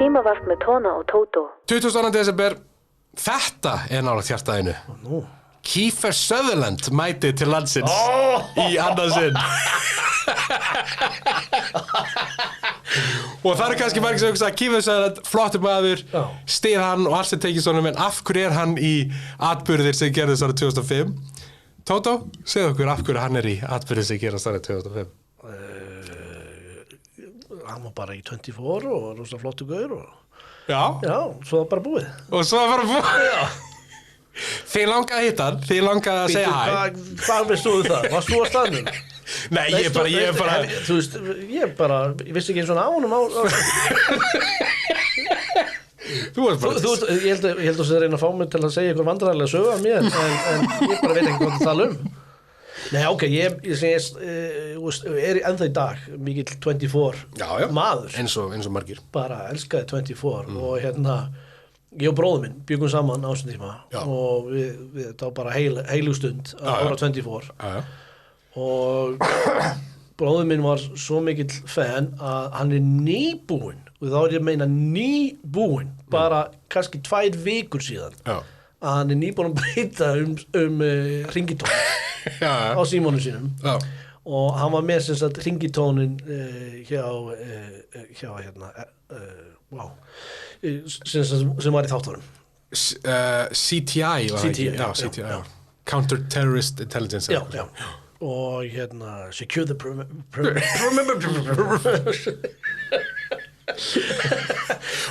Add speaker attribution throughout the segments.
Speaker 1: Tímavart með Tona og Tóto.
Speaker 2: 22. desember, þetta nálægt hjartaðinu.
Speaker 3: Nú.
Speaker 2: Kiefer Sutherland mæti til landsins í annað sinn. Og það kannski margir sem hugsa að Kiefer Sutherland, flottur maður, styð hann og allt sem tekið svona, en af hverju hann í atburðir sem gerðist árið 2005? Tóto, segðu okkur af hverju hann í atburðir sem gerðist árið 2005.
Speaker 3: Hann var bara í 24 og rosa flottu gaur og...
Speaker 2: Já,
Speaker 3: svo var bara búið.
Speaker 2: Og svo var bara búið. Já. Þið langaði að hitta hann, þið langaði að segja hæ.
Speaker 3: Hvað veistu það? Varst þú á staðnum?
Speaker 2: Nei, ég bara...
Speaker 3: Þú veist, ég vissi ekki eins og á honum á...
Speaker 2: Þú varst bara...
Speaker 3: Ég held að það reyna að fá mig til að segja eitthvað vandræðilega sögu af mér, en ég bara veit ekki hvað það tala Nei, ok, ég ennþá í dag mikill 24 maður.
Speaker 2: Eins og margir.
Speaker 3: Bara elskaði 24 og ég og bróður minn byggum saman á þessum tíma og við það var bara heilug stund að ára 24 og bróður minn var svo mikill fan að hann nýbúinn og þá ég meina nýbúinn bara kannski 2 vikur síðan að hann nýbúinn að breyta hringitón á símónu sínum og hann var með sem sagt hringitónin hjá sem var í þáttunum
Speaker 2: CTI var
Speaker 3: CTI,
Speaker 2: CTI. Counter Terrorist Intelligence
Speaker 3: og secure the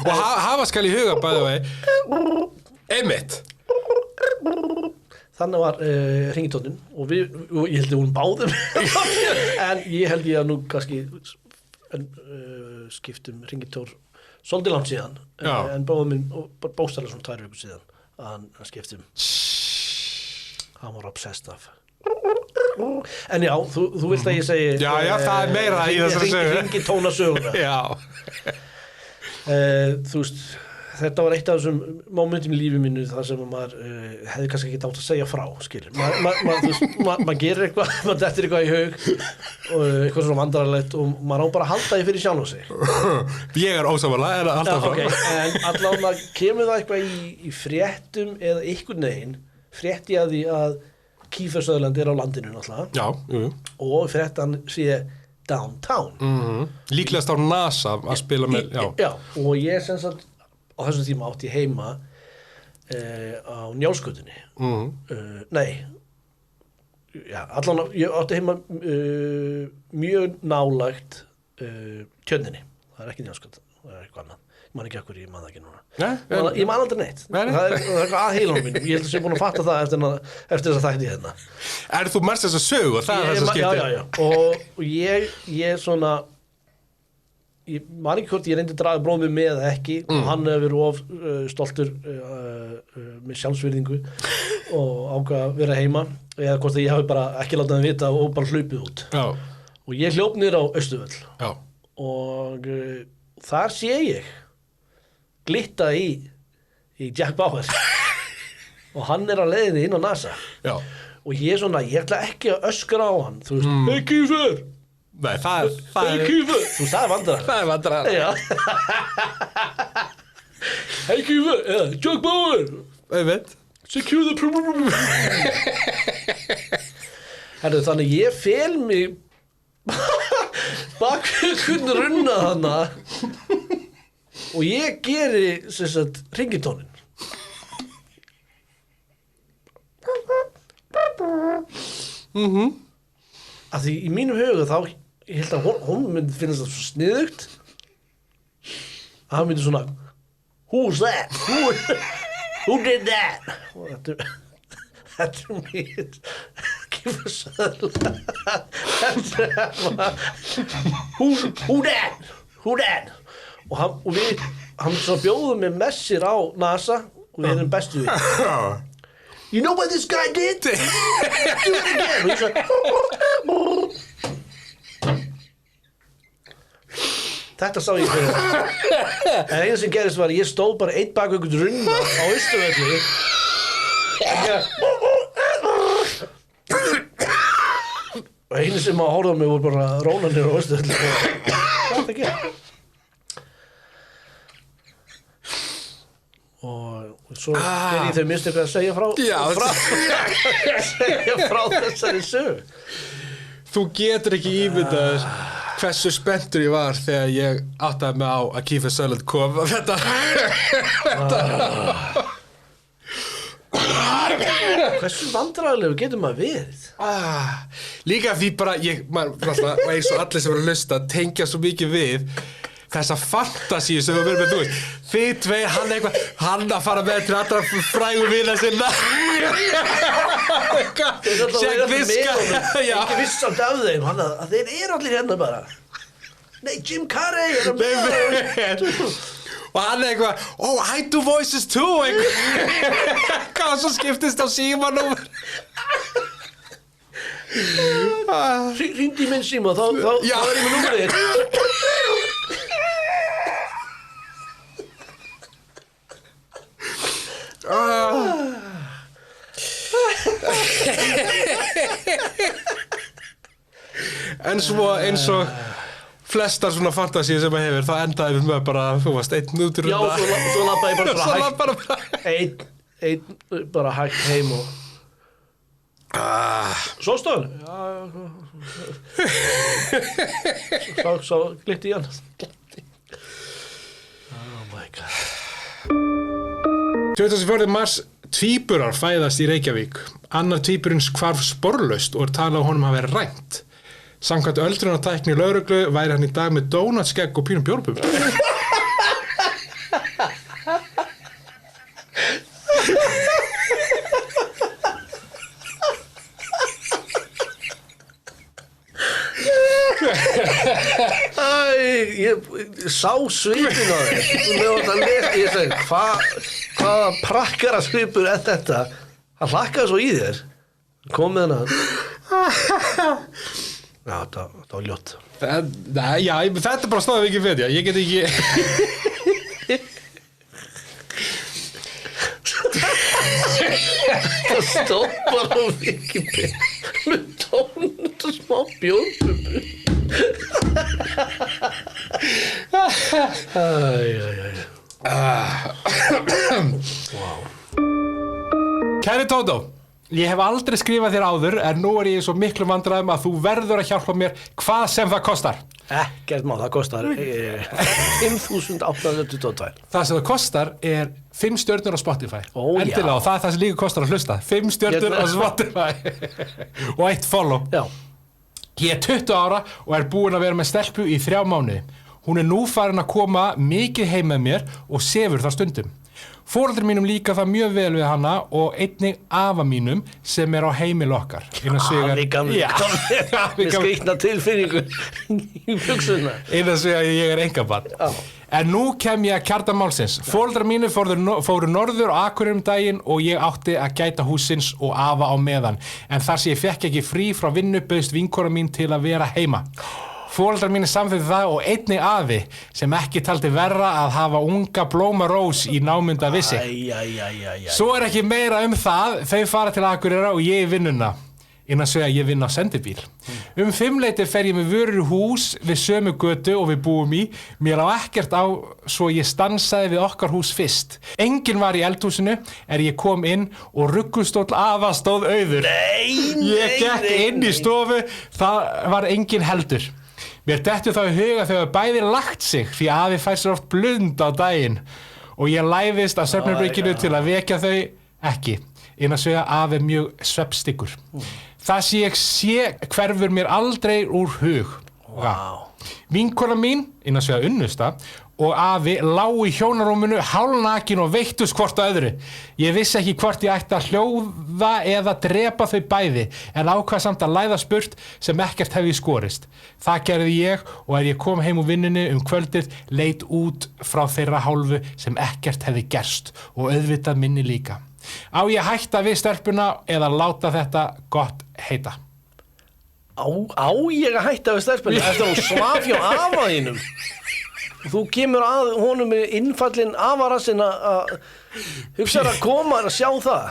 Speaker 2: og hafa skal í huga bæði vei einmitt
Speaker 3: þannig var hringitónin og ég held að hún báðum en ég held ég að nú kannski skiptum hringitór svolítið langt síðan en bróður minn bókstaflega svona 2 vikur síðan að hann skiptum hann var obsessed af en já, þú vilt að ég segi
Speaker 2: það meira í þessari sögu
Speaker 3: hringitóna söguna þú veist þetta var eitt af þessum momentum í lífi mínu þar sem maður hefði kannski ekki átt að segja frá, skilur. Maður gerir eitthvað, maður dettur eitthvað í hug og eitthvað svona vandræðalegt og maður á bara að halda því fyrir sjálf á sig.
Speaker 2: Ég ósammála, en alltaf frá.
Speaker 3: En allavega kemur það eitthvað í fréttum eða einhvern veginn, frétti að því að Kiefer Sutherland á landinu náttúrulega.
Speaker 2: Já.
Speaker 3: Og fréttan sé downtown.
Speaker 2: Líklegast á NASA að spila með,
Speaker 3: Já, og ég sem sagt á þessum tíma átti ég heima á Njálsgötunni. Allan ég átti heima mjög nálægt Tjörninni. Það ekki Njálsgöta, það eitthvað annað. Ég man ekki akkur, ég man það ekki núna. Ég man aldrei neitt. Það er eitthvað að heilunum minn. Ég held að ég er búin að fatta það eftir þess að þætti hérna.
Speaker 2: Þú marst þess að sögu og það er þess að skipti?
Speaker 3: Já. Og ég svona ég man ekki hvort ég reyndi að draga bróðum með eða ekki og hann hefur verið of stoltur með sjálfsvirðingu og ákvað að vera heima eða hvort að ég hafi bara ekki látað hann vita og bara hlaupið út og ég hljóp niður á Austurvöll og þar sé ég glitta í Jack Bauer og hann á leiðinni inn á NASA og ég ætla ekki að öskra á hann þú veist, hey Kiefer
Speaker 2: Nei, það er...
Speaker 3: Kiefer! Þú sagði vandræðan.
Speaker 2: Það er vandræðan.
Speaker 3: Já. Hey Kiefer! Jack Bauer!
Speaker 2: Ég veit.
Speaker 3: Secure the... Herðu, þannig ég fel mig bak hvern runna hana og ég geri, sem sagt, hringitónin. Af því í mínum huga þá ég held að hún myndi finnast það svo sniðugt að hann myndi svona who's that? Who did that? Og þetta mér Kiefer Sutherland who that? Og hann svo bjóðu með messir á NASA og við erum bestu við You know what this guy did? Do it again. Og ég svo Þetta sá ég fyrir en eina sem gerist var að ég stóð bara einn bak einhvern runna á Austurvelli og einu sem að horfa á mig voru bara rólanir á Austurvelli hvað er þetta að gera? og svo ég þau minnst eitthvað að segja frá segja frá þessari sögu.
Speaker 2: Þú getur ekki ímyndað hversu spenntur ég var þegar ég áttaði mig á að Kiefer Sutherland kom þetta
Speaker 3: Hversu vandræðilegu getur maður verið?
Speaker 2: Líka því bara maður eins og allir sem eru að hlusta tengja svo mikið við þessa fantasíu sem við verðum með, þú veist, þið tvei, hann að fara með til allra frægu vina sinna.
Speaker 3: Check this guy. Ekki viss samt af þeim, að þeir eru allir hérna bara. Nei, Jim Carrey er með.
Speaker 2: Og hann eitthvað, oh, I do voices too, eitthvað, og svo skiptist á símanúmer.
Speaker 3: Hringdu í minn síma, þá er ég með númerið.
Speaker 2: En svo eins og flestar svona fantasíu sem maður hefur, þá endaði við með bara, þú varst einn út í runda.
Speaker 3: Já, svo labbaði ég bara
Speaker 2: hægt.
Speaker 3: Einn bara hægt heim og Sóstöðun? Já. Svo glitti í hann. Oh my god.
Speaker 2: 24. mars, tvíburar fæðast í Reykjavík. Annar tvíburinn hvarf sporlaust og talað á honum að vera rænt. Samkvæmt öldrunartækni lögreglu væri hann í dag með dónatskegg og pínum bjórbum.
Speaker 3: Ég sá svipin á þér. Ég segi, hvaða prakkara svipur er þetta? Hann hlakkaði svo í þér. Kom með hann. Já, þetta var ljótt.
Speaker 2: Já, þetta er bara stóðið ekki fyrir, ég get ekki...
Speaker 3: Það stóð bara á Wikipedia með tónut og smá bjórbubbu.
Speaker 2: Wow. Kæri Tótó, ég hef aldrei skrifað þér áður en nú er ég í svo miklu vandræðum að þú verður að hjálpa mér hvað sem það kostar.
Speaker 3: Ekkert má, það kostar 5.822.
Speaker 2: Það sem það kostar er 5 stjörnur á Spotify.
Speaker 3: Endilega,
Speaker 2: og það er það sem líka kostar að hlusta. 5 stjörnur á Spotify og 1 follow.
Speaker 3: Já.
Speaker 2: Ég er 20 ára og er búin að vera með stelpu í 3 mánuði. Hún er nú farin að koma mikið heim með mér og sefur þar stundum. Foreldrar mínum líka það mjög vel við hana og einnig afa mínum sem er á heimili okkar.
Speaker 3: Afi gamli. Með skrýtna tilfinningu í buxuna.
Speaker 2: Innan svega ég er engabarn. En nú kem ég að kjarna málsins. Foreldrar mínum fóru norður á Akureyri daginn og ég átti að gæta hússins og afa á meðan. En þar sem ég fekk ekki frí frá vinnu bauðst vinkona mín til að vera heima. Foreldrar mínir samþykktu það og einnig afi sem ekki taldi verra að hafa unga blómarós í námunda vissi. Svo er ekki meira það, þau fara til Akureyrar og ég í vinnuna. Innan svega ég vinn á sendibíl. 5 fer ég með vörur í hús við sömu götu og við búum í. Mér á ekkert á svo ég stansaði við okkar hús fyrst. Enginn var í eldhúsinu ég kom inn og ruggustóll afa stóð auður. Ég gekk inn í stofu, það var enginn heldur. Mér dettur þá í huga þegar bæði lagt sig því afi fær sér oft blund á daginn og ég læðist að svefnherberginu til að vekja þau ekki. Innan svega afi mjög svefnstyggur. Það sem ég sé hverfur mér aldrei úr hug. Vinkona mín, innan svega unnusta, og afi lágu í hjónarúminu hálfnakin og veittust hvort á öðru. Ég vissi ekki hvort ég ætti að hljóða eða drepa þau bæði, en ákvað samt að læða spurt sem ekkert hefði skorist. Það gerði ég og ég kom heim úr vinnunni kvöldið, leit út frá þeirra hálfu sem ekkert hefði gerst og auðvitað minni líka. Á ég hætta við stelpuna eða láta þetta gott heita?
Speaker 3: Á ég að hætta við stelpuna eftir að hún svaf hjá afa þínum? Þú kemur að honum með innfallin afarassinn að hugsa að koma að sjá það.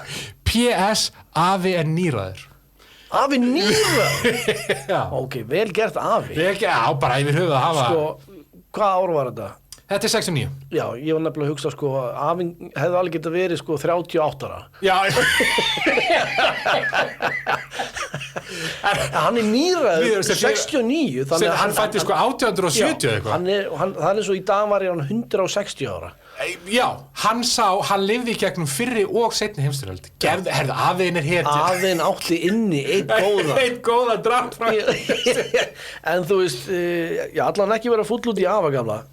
Speaker 2: PS, afi er nýraður.
Speaker 3: Afi nýraður?
Speaker 2: Já.
Speaker 3: Ok, vel gert afi.
Speaker 2: Vel gert, bara yfir höfuð að hafa.
Speaker 3: Sko, hvað ár var þetta?
Speaker 2: Þetta er 69.
Speaker 3: Já, ég var nefnilega að hugsa sko afinn hefði alveg getað verið sko 38 ára.
Speaker 2: Já.
Speaker 3: Hann er nýraður 69
Speaker 2: þannig að hann fætti sko 1870 eitthvað.
Speaker 3: Það er svo í dag var hann 160 ára.
Speaker 2: Já, hann lifði í gegnum fyrri og seinni heimsstyrjöld. Herðu, afiðin er hetja.
Speaker 3: Afiðin átti inni einn góða.
Speaker 2: Einn góða drap.
Speaker 3: En þú veist, allan ekki vera fúll út í afa gamla.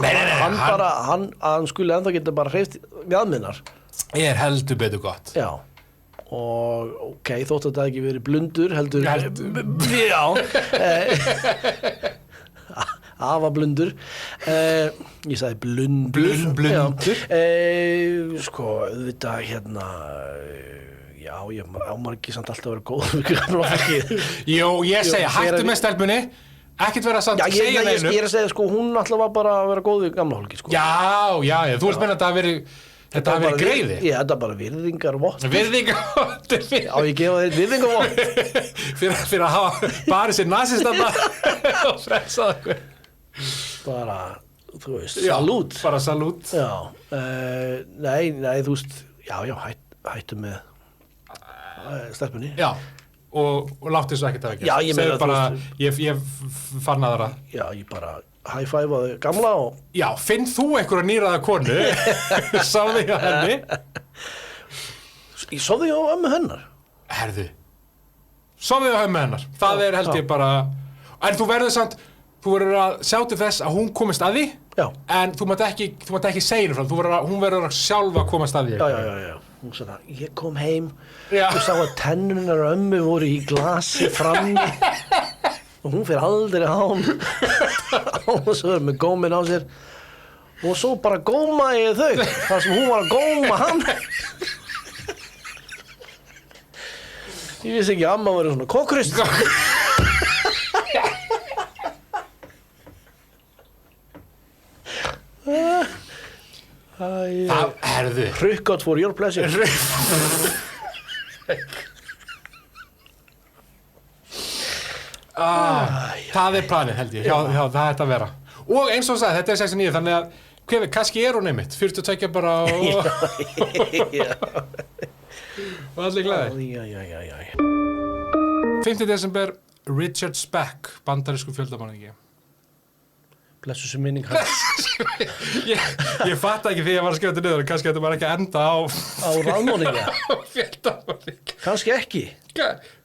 Speaker 2: Nei,
Speaker 3: hann skuli ennþá geta bara hreyft mjaðminnar.
Speaker 2: Ég er heldur betur gott.
Speaker 3: Já, og ok, þótt að þetta ekki verið blundur, heldur. Já, afa blundur. Ég sagði blundur.
Speaker 2: Blundur.
Speaker 3: Sko, auðvitað hérna, já, ég ámar ekki samt alltaf að vera góð við gamla fólki.
Speaker 2: Jú, ég segi, hættu með stelpunni. Ekkert vera að segja neinu.
Speaker 3: Ég er að segja, sko, hún alltaf var bara að vera góð við gamla fólki, sko.
Speaker 2: Já, þú ert meina að þetta hafi verið greiði.
Speaker 3: Já, þetta er bara virðingarvott.
Speaker 2: Virðingarvott.
Speaker 3: Já, ég gefa þér virðingarvott.
Speaker 2: Fyrir að hafa bara sér nasistanda og frelsað okkur.
Speaker 3: Bara, þú veist, salút.
Speaker 2: Bara salút.
Speaker 3: Já, nei, þú veist, já, hættu með stelpunni.
Speaker 2: Já. Og láttu þessu ekkert að ekki.
Speaker 3: Já, ég meina
Speaker 2: bara, ég fann aðra.
Speaker 3: Já, ég bara high five-aði gamla og...
Speaker 2: Já, finn þú einhverja nýraða konu, sáðu ég á henni.
Speaker 3: Ég sáðu ég á ömmu hennar.
Speaker 2: Herðu, sáðu ég á ömmu hennar. Það er held ég bara... En þú verður samt, þú verður að sjá til þess að hún komist að því. Já. En þú mátt ekki segja henni frá, hún verður að sjálfa komast að því.
Speaker 3: Já. Hún sagði, ég kom heim og sá að tennunar ömmu voru í glasi frammi og hún fyrir aldrei á hann og svo er með góminn á sér og svo bara gómaði ég þau þar sem hún var að góma hann. Ég vissi ekki að amma var svona kokkrist.
Speaker 2: Það herðu
Speaker 3: Hrukkátt for your pleasure.
Speaker 2: Það er planið held ég. Já, það ætti að vera. Og eins og sagði, þetta er 69, þannig að kannski er hún einmitt 42 bara og allir glæði.
Speaker 3: Já.
Speaker 2: 5. desember, Richard Speck, bandarísku fjöldamorðingi.
Speaker 3: Blessu sem minning hans.
Speaker 2: Ég fatt ekki því að ég var að skrifa þetta niður, kannski þetta bara ekki að enda á
Speaker 3: ráðmorðingja.
Speaker 2: Fjöldamorðingi.
Speaker 3: Kannski ekki.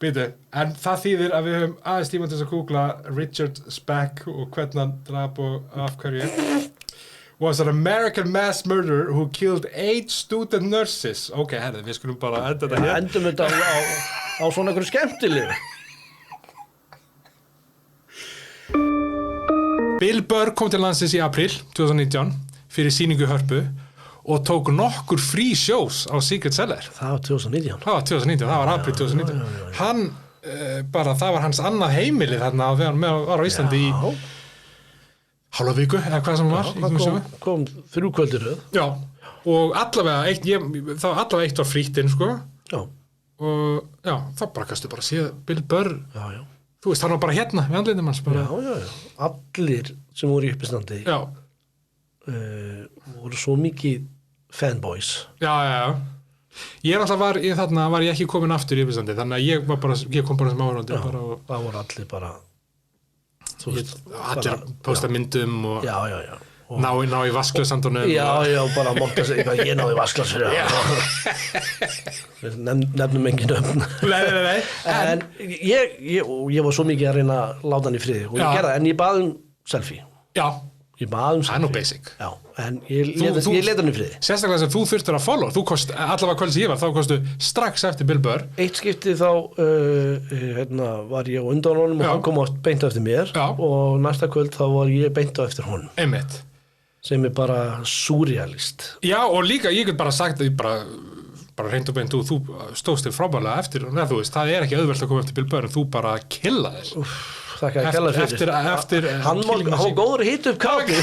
Speaker 2: Býtu, en það þýðir að við höfum aðeins tíma til þess að googla Richard Speck og hvernig hann drap og af hverju. Was an American mass murderer who killed 8 student nurses. Ok, herði, við skulum bara enda þetta hér.
Speaker 3: Endum þetta á svona einhverju skemmtilegu.
Speaker 2: Bill Burr kom til landsins í apríl 2019 fyrir sýningu í Hörpu og tók nokkur free shows á Secret Cellar.
Speaker 3: Það var 2019.
Speaker 2: Það var apríl 2019. Hann, það var hans annað heimili þarna þegar hann var á Íslandi í hálfa viku, eða hvað sem var.
Speaker 3: Hann kom 3 kvöldir.
Speaker 2: Já, og allavega eitt var frítt inn, sko. Já. Og já, þá kastu bara séð Bill Burr. Já. Þú veist, hann var bara hérna við andlitum hans.
Speaker 3: Já. Allir sem voru í uppistandi voru svo mikið fanboys.
Speaker 2: Já. Ég var ég ekki komin aftur í uppistandi, þannig að ég kom bara sem áhorfandi.
Speaker 3: Það voru allir bara
Speaker 2: allir posta myndum og
Speaker 3: já.
Speaker 2: Ná í vasklasandunum.
Speaker 3: Já, bara mokka sig eitthvað, ég náði vasklas fyrir það. Nefnum engin öfn. Nei. En ég var svo mikið að reyna að láta hann í friði og ég gerði það, en ég baði selfie. Já. Ég baði selfie.
Speaker 2: Það er nú basic.
Speaker 3: Já, en ég leta hann í friði.
Speaker 2: Sérstaklega sem þú þurftir að follow, þú kost, allavega kvöld sem ég var, þá kostu strax eftir Bill Burr.
Speaker 3: Eitt skipti þá var ég á undan honum og hann kom beint á eftir mér og næsta kvöld þá var ég beint á eftir honum.
Speaker 2: Einmitt.
Speaker 3: Sem er bara surrealist.
Speaker 2: Já, og líka, ég get bara sagt að ég bara hreint og beint, þú stóðst þér frábærlega eftir, þú veist, það er ekki auðvelt að koma eftir Bill Burr, en þú bara killa þér.
Speaker 3: Þakka að kella fyrir. Hann var góður að hita upp kápi.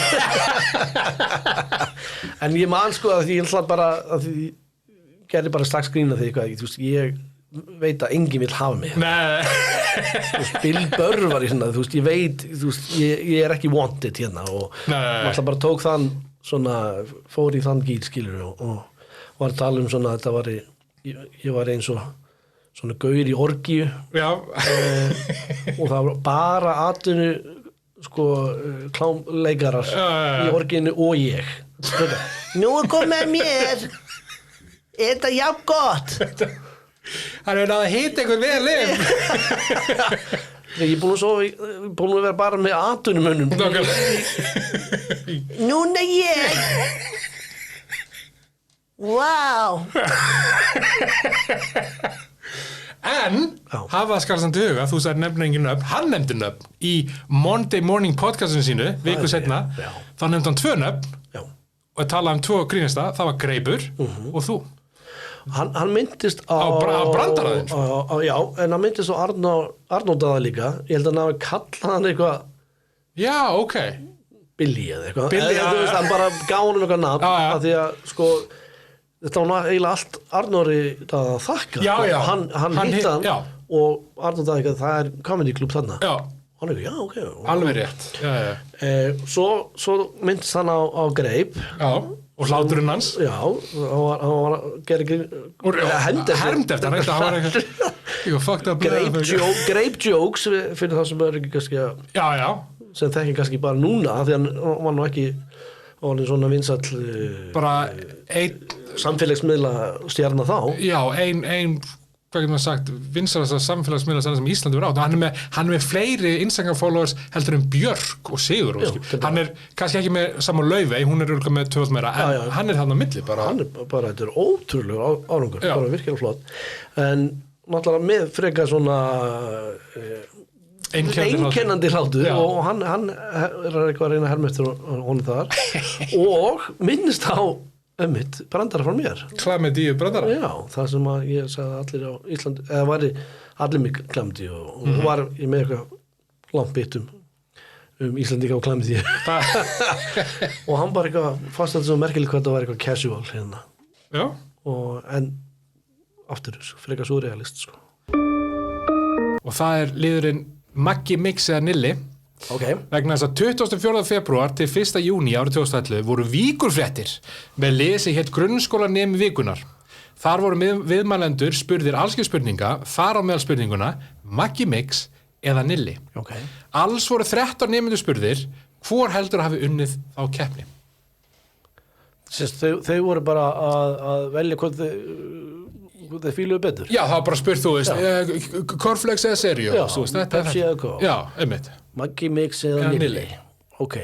Speaker 3: En ég man sko að því ég ætla bara, að því gerði bara strax grína því eitthvað, þú veist, veit að enginn vill hafa mig.
Speaker 2: Nei.
Speaker 3: Bill Burr var í svona, þú veist, ég veit, þú veist, ég er ekki wanted hérna og alltaf bara tók þann svona, fór í þann gíl, skilur og var að tala svona, þetta var ég var eins og svona gaur í orgíu.
Speaker 2: Já.
Speaker 3: Og það var bara atvinnu, sko, klámleikarar í orgínu og ég. Nú er komið með mér. Er þetta jafn gott?
Speaker 2: Hann hefur náða að hita einhvern vel inn.
Speaker 3: Ég er búin að vera bara með atvinnumönnum. Núna ég. Vá.
Speaker 2: En hafa skal samt í huga, þú sagði nefna engin nöfn, hann nefndi nöfn í Monday Morning podcastinu sínu, viku setna, þá nefndi hann 2 nöfn og talaði 2 grínista, það var Greipur og þú.
Speaker 3: Hann myndist á
Speaker 2: brandaraðinn,
Speaker 3: sko. Já, en hann myndist á Arnóndaða líka. Ég held að hann hafi kallað hann eitthvað.
Speaker 2: Já, ok.
Speaker 3: Billy eða eitthvað.
Speaker 2: Billy,
Speaker 3: þú veist, hann bara gaf honum eitthvað nafn. Af því að, sko, þetta var eiginlega allt Arnóri að þakka.
Speaker 2: Já, já.
Speaker 3: Hann hitt hann og Arnóndaða eitthvað, það er comedy club þarna.
Speaker 2: Já.
Speaker 3: Hann eitthvað, já, ok.
Speaker 2: Alveg rétt. Já.
Speaker 3: Svo myndist hann á Greip.
Speaker 2: Já. Og hláturinn hans.
Speaker 3: Já, hann var að gera
Speaker 2: hermd eftir hann, það var eitthvað
Speaker 3: Grape jokes fyrir það sem er ekki kannski sem þekki kannski bara núna því hann var nú ekki svona vinsall
Speaker 2: bara einn
Speaker 3: samfélagsmiðla stjarna þá.
Speaker 2: Já, ein hvað getur maður sagt, vinsalasta samfélagsmiðla sem Íslandi verið á. Hann er með fleiri Instagram-followers heldur en Björk og Sigur. Hann er kannski ekki með saman Laufey, hún er örugglega með 2 meira, en hann er þarna á milli bara.
Speaker 3: Hann er bara, þetta er ótrúlega árangur, bara virkilega flott. En náttúrulega með frekar svona einkennandi hlátur og hann er eitthvað að reyna að herma eftir honum þar og minnist á brandara frá mér.
Speaker 2: Klamydíu brandara?
Speaker 3: Já, það sem að ég sagði allir á Íslandi, eða væri allir mig klamydíu og var ég með eitthvað langt bit Íslandika og klamydíu. Og hann bara eitthvað, fannst þetta svo merkilegt hvað þetta var eitthvað casual hérna.
Speaker 2: Já.
Speaker 3: En aftur, frekar svo realist, sko.
Speaker 2: Og það er liðurinn Maggi Mix eða Nilli. Vegna þess að 24. febrúar til 1. júní árið 2011 voru víkurfréttir með lesi hétt grunnskólanemi vikunar. Þar voru viðmælendur spurðir allskið spurninga, þar á meðal spurninguna Maggi Mix eða Nilli. Alls voru 13 nemendur spurðir, hvor heldur að hafi unnið á keppni?
Speaker 3: Þau voru bara að velja hvað þeir fíluðu betur?
Speaker 2: Já, það var bara spurt, þú veist, Corflex eða Serio?
Speaker 3: Já, Pepsi eða Coke?
Speaker 2: Já, einmitt.
Speaker 3: Maggi Mix eða Nilli? Ok.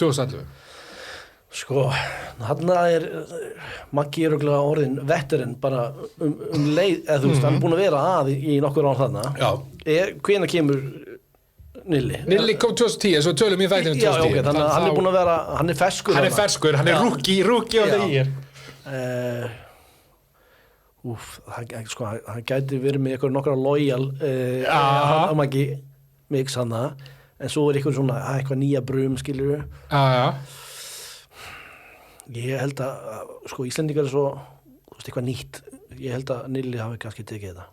Speaker 2: 2011.
Speaker 3: Sko, þarna er Maggi örugglega orðin vetturinn bara leið, eða þú veist, hann er búin að vera í nokkur ár þarna.
Speaker 2: Já.
Speaker 3: Hvenær kemur Nilli?
Speaker 2: Nilli kom 2010, svo tölum ég þættinum 2010.
Speaker 3: Já, ok, þannig að hann er búin að vera, hann er ferskur.
Speaker 2: Hann er ferskur, hann er rookie á þeir.
Speaker 3: Hann gæti verið með eitthvað nokkra loyal Maggi Mix hana, en svo er eitthvað svona eitthvað nýja brum, skilur við. Ég held að, sko, Íslendingar er svo, þú veist, eitthvað nýtt. Ég held að Nilli hafi kannski tekið þetta.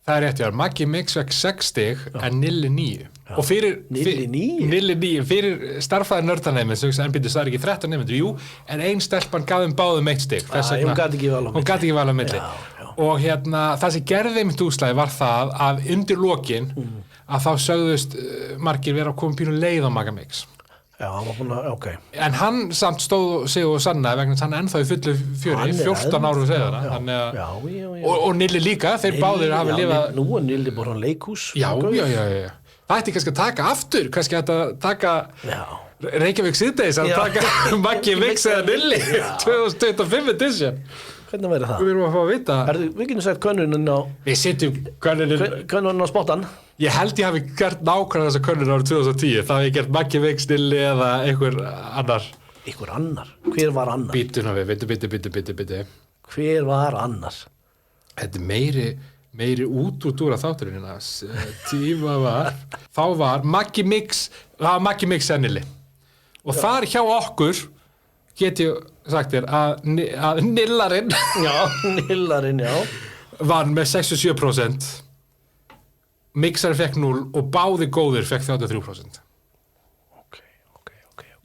Speaker 2: Það er rétt, já. Maggi Mix vekk 6 stig, en Nilli 9. Og fyrir...
Speaker 3: Nilli 9?
Speaker 2: Nilli 9. Fyrir starffræði nördaneymi, sem en byrju, það er ekki 13 neymendur, jú, en ein stelpan gaf báðum 1 stig.
Speaker 3: Hún gat ekki val á milli.
Speaker 2: Hún gat ekki val á milli. Og hérna, það sem gerði einmitt útslagið var það að undir lokin, að þá sögðust margir vera að koma pínu leið á Magga Mix.
Speaker 3: Já, hann var búin að, ok.
Speaker 2: En hann samt stóð sig og sannaði vegna þess að hann ennþá í fullu fjöri, 14 árum segðana.
Speaker 3: Já.
Speaker 2: Og Nilli líka, þeir báðir hafa lifað...
Speaker 3: Nú er Nilli bara hann leikhús.
Speaker 2: Já. Það ætti kannski að taka aftur, kannski að taka Reykjavík síðdeis að taka Maggi Mix eða Nilli 2025 edition.
Speaker 3: Hvernig verður það?
Speaker 2: Við erum að fá að vita.
Speaker 3: Við getum sett könnunin á...
Speaker 2: Við setjum
Speaker 3: könnunin á spottan.
Speaker 2: Ég held ég hafi gert nákvæmlega þessa könnun árið 2010. Það hafi gert Maggi Mix, Nilli eða einhver annar.
Speaker 3: Einhver annar? Hver var annar?
Speaker 2: Bíddu, bitu.
Speaker 3: Hver var annar?
Speaker 2: Þetta er meiri út úr að þátturinn tíma var. Þá var Maggi Mix eða Nilli. Og þar hjá okkur get ég sagt þér að Nillarinn
Speaker 3: Nillarinn, já
Speaker 2: vann með 67%, Mixer fekk 0 og báði góðir fekk 33%.
Speaker 3: Ok.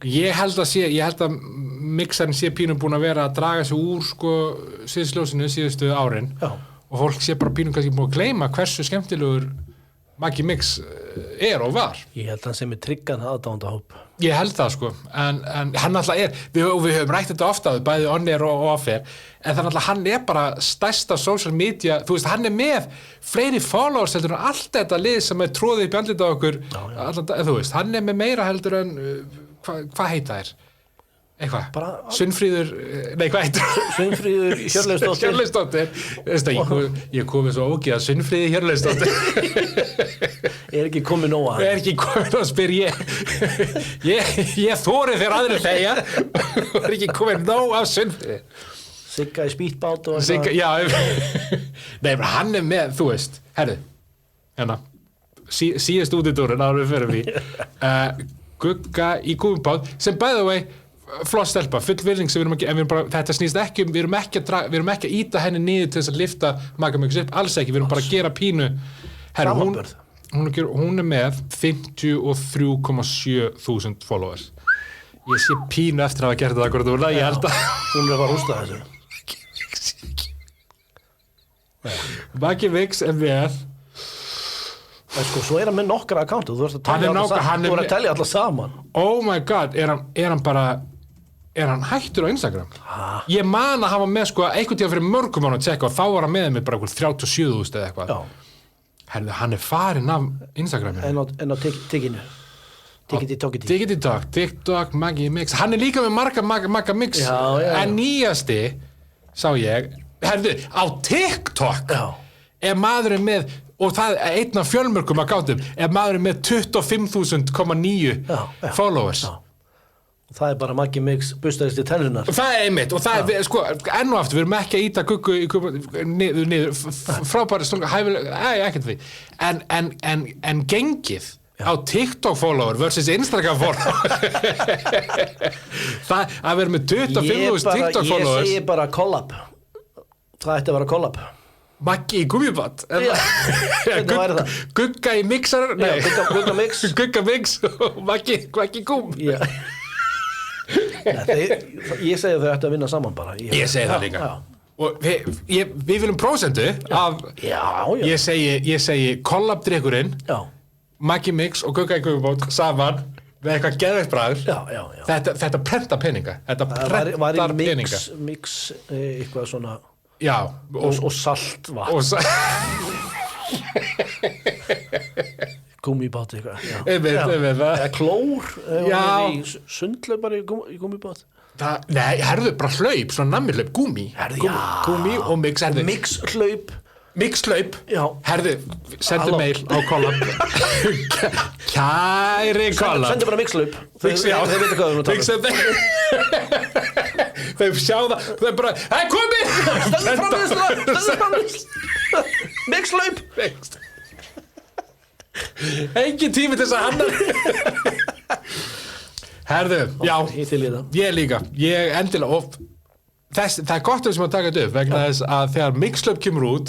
Speaker 2: Ég held að Mixerin sé pínum búin að vera að draga sig úr sko sviðsljósinu síðustu árin.
Speaker 3: Já.
Speaker 2: Og fólk sé bara pínum kannski búin að gleyma hversu skemmtilegur Maggi Mix og var.
Speaker 3: Ég held að hann sem tryggan aðdáendahóp.
Speaker 2: Ég held það sko, en hann alltaf við höfum rætt þetta ofta bæði on-air og off-air, en þannig að hann bara stærsta social media, þú veist, hann með fleiri followers heldur en allt þetta lið sem tróðið upp í andlita okkur, þú veist, hann með meira heldur en, hvað heita þær? Eitthvað, Sunnfríður, nei hvað heitir
Speaker 3: Sunnfríður
Speaker 2: Hjörleifsdóttir ég komið svo ógeð að Sunnfríður Hjörleifsdóttir
Speaker 3: er ekki komið nóg að
Speaker 2: spyr ég þori þegar aðrir þegja og er ekki komið nóg af Sunnfríður
Speaker 3: Sigga í spýtbát og
Speaker 2: Sigga, já nei, hann með, þú veist, herðu hérna, síðast útidúrin áður við förum í Gugga í gúmbát sem by the way flott stelpa, full virðing sem þetta snýst ekki við erum ekki að íta henni niður til þess að lifta Magga Mix upp, alls ekki, við erum bara að gera pínu hún með 53,7 þúsund followers ég sé pínu eftir að hafa gert þetta akkurat úr það, ég held að
Speaker 3: hún var að rústa þessu
Speaker 2: Maggi Mix með
Speaker 3: sko, svo hann með nokkra akkántu þú ert að telja alla saman
Speaker 2: oh my god, er hann hættur á Instagram? Ég man að hafa með sko einhvern tíma fyrir mörgum án að tjekka og þá var hann með mig bara 37.000 eða eitthvað herðu, hann farinn af Instagraminu
Speaker 3: en á
Speaker 2: TikTok, Maggi Mix hann líka með marga Magga Mix en nýjasti sá ég, herðu, á TikTok er maðurinn með og það er einn af fjölmörgum að gátum er maðurinn með 25,9 followers
Speaker 3: og það er bara Maggi Mix bustaðist í tennunar
Speaker 2: það er einmitt og það er sko enn og aftur við erum ekki að íta Guggu niður frábæri stunga ekkert því en gengið á TikTok follower versus Instagram follower það að vera með 25.000 TikTok followers
Speaker 3: ég segi bara collab það ætti að vera collab
Speaker 2: Maggi í gummibát Gugga í mixar Gugga Mix og Maggi gúm
Speaker 3: ég segi þau ætti að vinna saman bara
Speaker 2: ég segi það líka og við viljum prósentu af ég segi collab-drykkurinn Maggi Mix og Gugga í gummibát saman með eitthvað geðveikt bragð þetta prenta peninga þetta prentar peninga
Speaker 3: mix eitthvað svona
Speaker 2: já,
Speaker 3: og salt vatn gúmmibát eitthvað eða klór sundlaupar í gúmmibát
Speaker 2: nei, herðu, bara hlaup, svona nammihlaup, gúmmi og mix Mixlaup, herðu, sendu mail á Collab kæri Collab
Speaker 3: sendu bara Mixlaup þeir veit hvað við erum
Speaker 2: þeir sjá það þeir bara, hei komi
Speaker 3: stendur framlýsla Mixlaup
Speaker 2: engin tími til þess að handla herðu, já ég líka, ég endilega það er gott að taka þetta upp vegna þess að þegar Mixlaup kemur út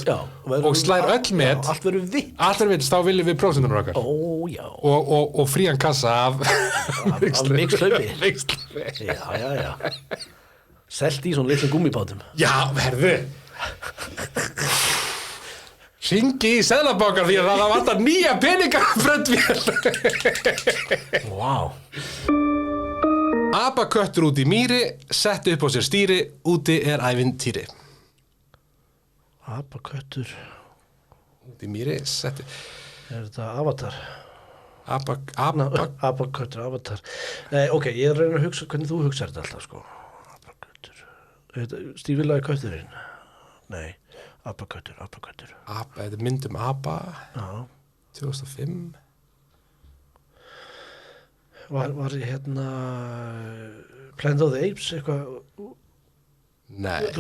Speaker 2: og slær öll met
Speaker 3: allt verður vitt
Speaker 2: þá viljum við prósentunar okkar og frían kassa af
Speaker 3: Mixlaupi já selt í svona litlum gúmmibátum
Speaker 2: já, herðu hringi í seðlabankar því að það vantar nýja peninga fröndvél
Speaker 3: wow
Speaker 2: Abaköttur út í mýri, setti upp á sér stýri, úti er ævintýri.
Speaker 3: Abaköttur
Speaker 2: út í mýri, setti
Speaker 3: er þetta Avatar?
Speaker 2: Abaköttur,
Speaker 3: Avatar ok, ég er að reyna að hugsa hvernig þú hugsar þetta alltaf sko Abaköttur stífilaði kötturinn nei, Abaköttur
Speaker 2: þetta er myndum Aba 2005
Speaker 3: var hérna Planet of the Apes eitthvað
Speaker 2: nei, en ef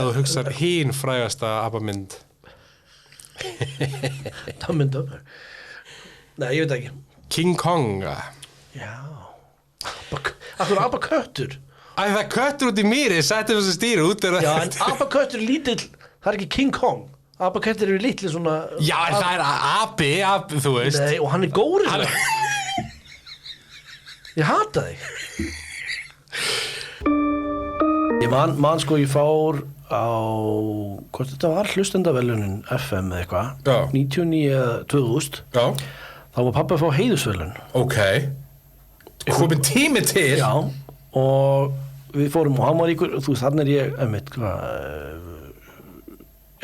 Speaker 2: þú hugsar hín frægasta Aba-mynd
Speaker 3: það mynda nei, ég veit ekki
Speaker 2: King Kong
Speaker 3: já akkur Abaköttur
Speaker 2: það er köttur út í mýri, setti þessu stýri út
Speaker 3: já, en Abaköttur lítill, það er ekki King Kong Apakettir eru litli svona
Speaker 2: Já, en það api, þú veist
Speaker 3: Nei, og hann er górilla Ég hata þig Ég man sko, ég fór á hvort þetta var hlustendavelunin FM eða eitthvað 99 eða 2000
Speaker 2: Já.
Speaker 3: Þá var pabbi að fá heiðusvelun
Speaker 2: Ok Komin tími til
Speaker 3: Já, og við fórum og hann var ykkur, þú veist, þannig ég einmitt,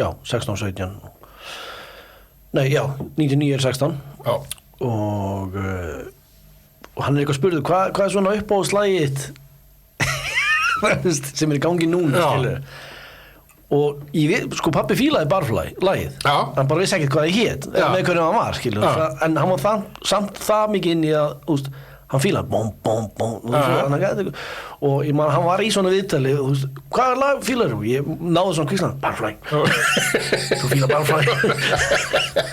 Speaker 3: já, 16, 17 Nei, já, 99 er 16
Speaker 2: Já.
Speaker 3: Og hann er eitthvað spurður, hvað er svona upp á slægið sem er í gangi núna, skilur og sko pabbi fílaði Barfly-lagið hann bara vissi ekkert hvað það hét með hvernig hann var, skilur en hann var samt það mikið inn í að úst, hann fílaði bom, bom, bom og ég man, hann var í svona viðtali hvað lag fílar þú? Ég náði svona kvíslan, Barfly þú fílar Barfly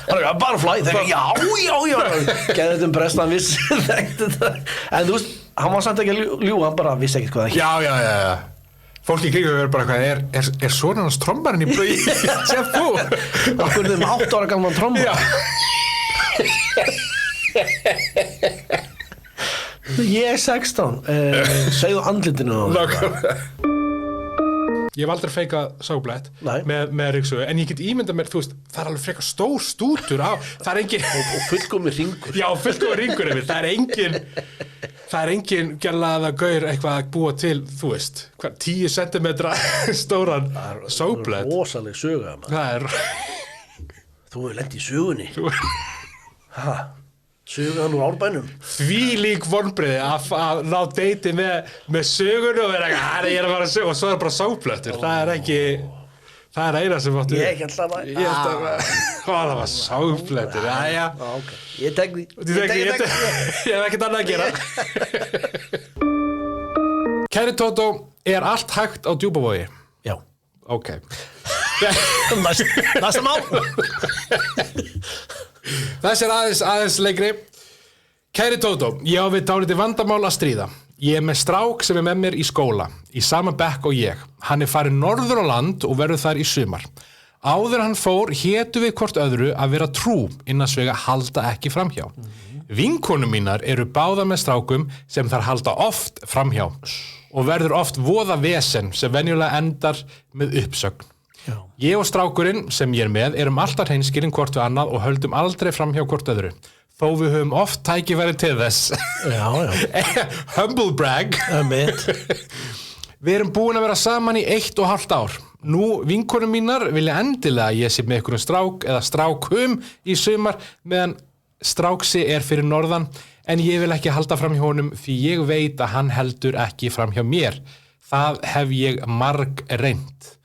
Speaker 3: hann er Barfly, þegar já geði þetta prest, hann vissi þekkti þetta en þú veist, hann var samt ekki að ljúga, hann bara vissi ekkert hvað það hét
Speaker 2: Já Fólk í kringum verður bara hvað, er svona hans trommarinn í blöði? Sér þú?
Speaker 3: Akkur er þeim 8 ára gamlan trommar Ég er 16 segðu andlitinu
Speaker 2: Ég hef aldrei feikað sáblett með ryksugu, en ég get ímyndað mér, þú veist, það er alveg frekar stór stútur á, það er engin
Speaker 3: og fullkomni ringur
Speaker 2: Já, fullkomni ringur það er engin gerlaða gaur eitthvað að búa til, þú veist 10 cm stóran sáblett
Speaker 3: Það er rosaleg söga Þú hefur lent í sögunni Sögan úr Árbænum
Speaker 2: Þvílík vonbrigði að ná deiti með sögunni og vera ég er að fara að sögu og svo er bara sáblettur það er ekki það er eina sem áttu
Speaker 3: Ég held að
Speaker 2: það var sáblettur
Speaker 3: okay. Ég tek því
Speaker 2: ég hef ekkert annað að gera Kæri Tótó, er allt hægt á Djúpavogi?
Speaker 3: Já
Speaker 2: Ok
Speaker 3: Næsta mál
Speaker 2: Þessi er aðeins leikri Kæri Tótó, ég á við dálítið vandamál að stríða Ég er með strák sem er með mér í skóla í sama bekk og ég Hann er farið norður á land og verður þar í sumar Áður hann fór hétu við hvort öðru að vera trú innan svega halda ekki framhjá Vinkonum mínar eru báðar með strákum sem þar halda oft framhjá og verður oft voða vesen sem venjulega endar með uppsögn Ég og strákurinn sem ég er með erum alltaf hreinskilin hvort við annað og höldum aldrei framhjá hvort öðru þó við höfum oft tækifæri til þess Humble brag Við erum búin að vera saman í 1,5 ár Nú vinkonum mínar vilja endilega að ég sé með einhverjum strák eða strákum í sumar meðan stráksi er fyrir norðan en ég vil ekki halda framhjá honum því ég veit að hann heldur ekki framhjá mér Það hef ég marg reynt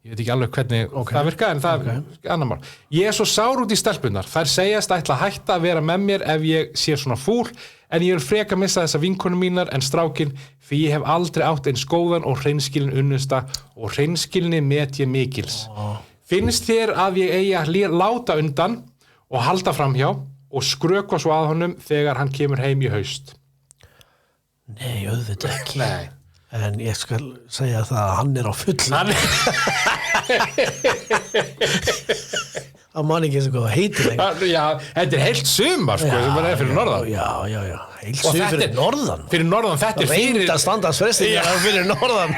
Speaker 2: Ég veit ekki alveg hvernig það virka en það er annar mál. Ég er svo sár út í stelpunar. Þær segjast ætla að hætta að vera með mér ef ég sé svona fúl en ég vil freka missa þessa vinkonum mínar en strákin því ég hef aldrei átt eins góðan og hreinskilin unnusta og hreinskilni met ég mikils. Finnst þér að ég eigi að láta undan og halda framhjá og skrökva svo að honum þegar hann kemur heim í haust?
Speaker 3: Nei, auðvitað ekki.
Speaker 2: Nei.
Speaker 3: En ég skal segja það að hann er á fullu. Hann man ekki eins og hvað það heitir lengur.
Speaker 2: Já, þetta er heilt sumar sko, sem er fyrir norðan.
Speaker 3: Já, heilt sumar fyrir norðan.
Speaker 2: Fyrir norðan, þetta er fyrir...
Speaker 3: Reynda standardsfrestingar fyrir norðan.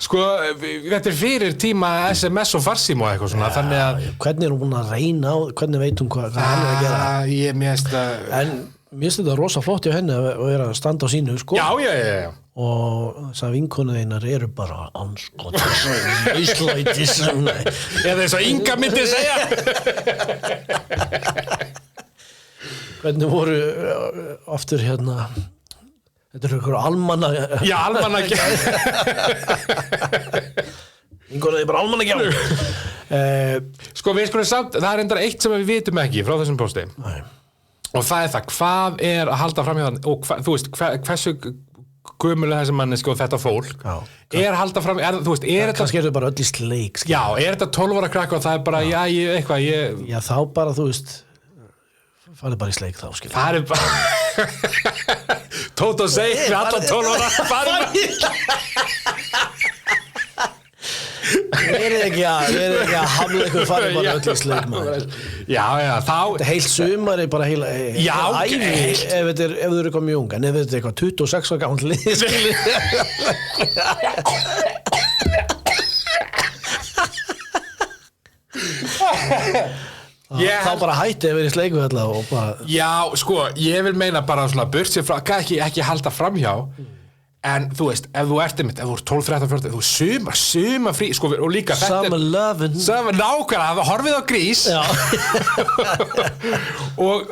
Speaker 2: Sko, þetta er fyrir tíma SMS og farsíma og eitthvað svona, þannig að...
Speaker 3: Hvernig er hún búin að reyna á, hvernig veit hún hvað hann er að gera?
Speaker 2: Ég mest að...
Speaker 3: En mér finnst þetta rosa flott hjá henni að vera að standa á sínu, sko.
Speaker 2: Já.
Speaker 3: Og þess að vinkonu þínar eru bara anskotis, íslætis.
Speaker 2: Eða þess að Inga myndi segja.
Speaker 3: Hvernig voru aftur hérna... Þetta er ykkur almanna...
Speaker 2: Já, almannagjá.
Speaker 3: Ingonaði bara almannagjá.
Speaker 2: Sko, við skulum samt, það er endara eitt sem við vitum ekki frá þessum pósti.
Speaker 3: Nei.
Speaker 2: Og það er það, hvað er að halda fram í þann, og þú veist, hversu gömulega þessi manneski og þetta fólk er að halda fram, þú veist, er þetta...
Speaker 3: Kannski er þetta bara öll í sleik.
Speaker 2: Já, er þetta 12 ára krakka og það er bara,
Speaker 3: Já, þá bara, þú veist, farið bara í sleik þá, skilur.
Speaker 2: Það er bara... Tóta seg við alla 12 ára
Speaker 3: Verið ekki að hamla ykkur farið bara öll í sleik maður.
Speaker 2: Já, þá...
Speaker 3: Þetta heilt sumari bara heila ævi ef þau eru eitthvað mjög unga, en ef þetta er eitthvað 26 ára gamall lið, skilur. Þá bara hætti að vera í sleiku og bara...
Speaker 2: Já, sko, ég vil meina bara svona burt sér frá, ekki halda framhjá, en þú veist, ef þú ert einmitt, ef þú ert 12, 13, 14, þú sumar frí, sko, og líka
Speaker 3: Summer lovin'.
Speaker 2: Nákvæmlega, horfið á Grís.
Speaker 3: Já.
Speaker 2: Og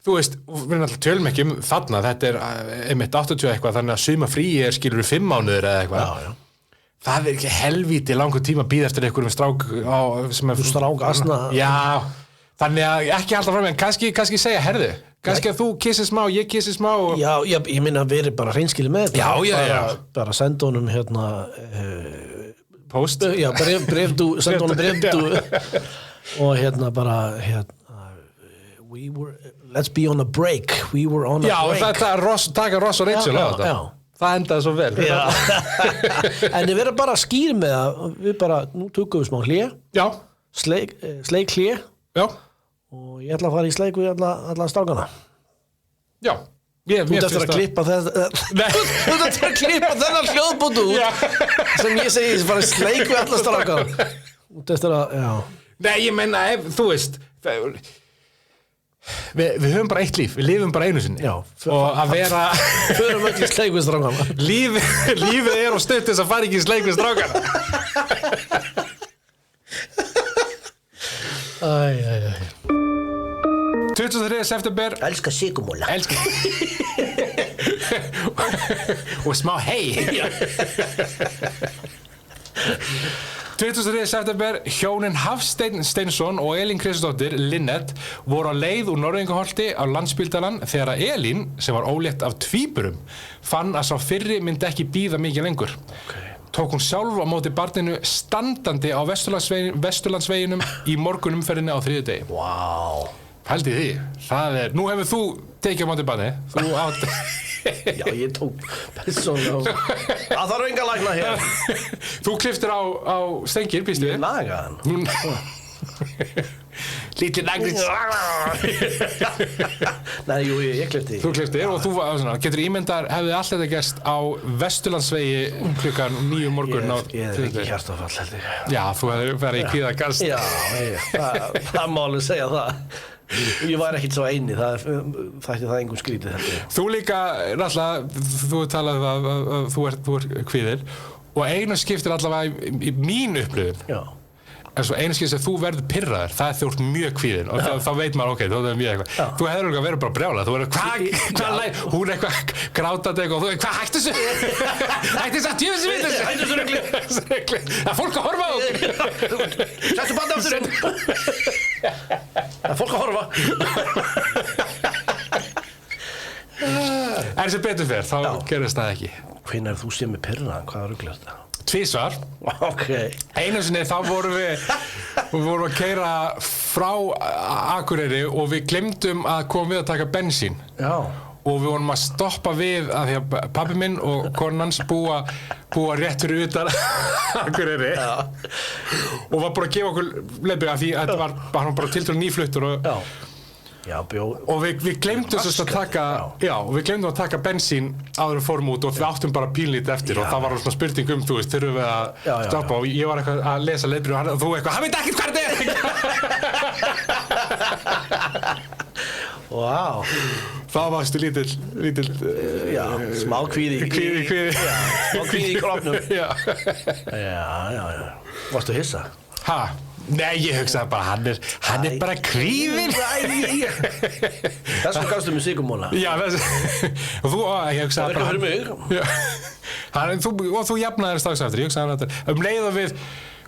Speaker 2: þú veist, við erum alltaf tölum ekki þarna, þetta er einmitt 80 eitthvað, þannig að sumar frí skilur 5 mánuðir eða eitthvað.
Speaker 3: Já.
Speaker 2: Það er ekki helvíti langur tíma að bíða eftir einhverjum strák sem er...
Speaker 3: Strák asna.
Speaker 2: Já, þannig að ekki halda fram, en kannski segja, herðu, kannski að þú kissir smá, ég kissir smá og...
Speaker 3: Já, ég minna að vera bara hreinskili með þetta.
Speaker 2: Já.
Speaker 3: Bara senda honum
Speaker 2: Post?
Speaker 3: Já, senda honum brefdu og bara, let's be on a break, we were on a break.
Speaker 2: Já, taka Ross og Rachel á þetta.
Speaker 3: Já.
Speaker 2: Það endaði svo vel.
Speaker 3: En við verðum bara skýr með það, við bara, nú tökum við smá hlé. Já. Sleik hlé. Já. Og ég ætla að fara í sleik við alla strákana. Já. Þú ættir að klippa þennan hljóðbútt út sem ég segi, bara sleik við alla strákana. Þú ættir að, já. Nei, ég menna, þú veist, við höfum bara eitt líf, við lifum bara einu sinni. Já. Og að vera... Förum ekki í sleik við strákana. Lífið og stutt þess að fara ekki í sleik við strákana. Æ. 23. september. Elskar sykumóla. Og smá hei. 23. september, hjónin Hafsteinn Steinsson og Elín Kristdóttir Linnet voru á leið úr Norðlingaholti á Landspítalann þegar að Elín, sem var ólétt af tvíburum, fann að sá fyrri myndi ekki bíða mikið lengur. Tók hún sjálf á móti barninu standandi á Vesturlandsveginum í morgunumferðinni á þriðjudegi. Vá. Pældi því. Nú hefur þú tekið á móti barni. Þú átt... Já, ég tók persónulega. Það þarf enga lagna hér. Þú klipptir á stengir, býstu við? Ég lagaði hann. Lítið naglins. Nei, jú, ég klippti. Þú klipptir og þú var svona, getur ímyndar, hefði allt þetta gerst á Vesturlandsvegi klukkan 9 morgun á... Ég hef ekki hjartafall, held ég. Já, þú hefði verið í kvíðagast. Já, það má alveg segja það. Ég var ekkert svo eini, það engum skrítið heldur. Þú líka, náttúrulega, þú talaði að þú ert kvíðir og einu skiptir allavega í mín upplifun. Já. En svo einu skiptir sem þú verður pirraður, það þú ert mjög kvíðin og þá veit maður, ok, þú er mjög eitthvað. Þú hefur líka verið bara brjálað, þú verður, hvað læg, hún er eitthvað grátandi eitthvað og þú er, hvað hættu þessu? Hættu þessu að tjóðum þessu við þessu? Hættu þessu regli? Það er fólk að horfa á okkur. Sættu banda aftur inn. Það er fólk að horfa. En sem betur fer, þá gerist það ekki. Hvenær þú sé með pirraðan, hvaða rugl er þetta? Tvísvar. Ok. Einu sinni þá vorum við að keyra frá Akureyri og við glemdum að koma við að taka bensín. Já. Og við vorum að stoppa við að því að pabbi minn og konan hans búa rétt fyrir utan Akureyri. Já. Og var bara að gefa okkur leiðbyrja því að þetta var bara tiltölu nýfluttur og... Já. Já, og við glemdum að taka bensín áður við fórum út og við áttum bara pínlítið eftir og það var svona spurning þú veist, þurfum við að stoppa og ég var eitthvað að lesa leiðbyrju og þú eitthvað, hann veit ekkert hvað þetta er! Vá! Þá varstu lítill já, smá kvíði smá kvíði í kroppnum Já. Varstu hissa? Ha? Nei, ég hugsaði bara, hann er bara kvíðinn. Þess vegna gafstu mig sykumóla. Já, og þú, ég hugsaði bara... Það verður fyrir mig. Og þú jafnaðir strax eftir, ég hugsaði þetta. Leið og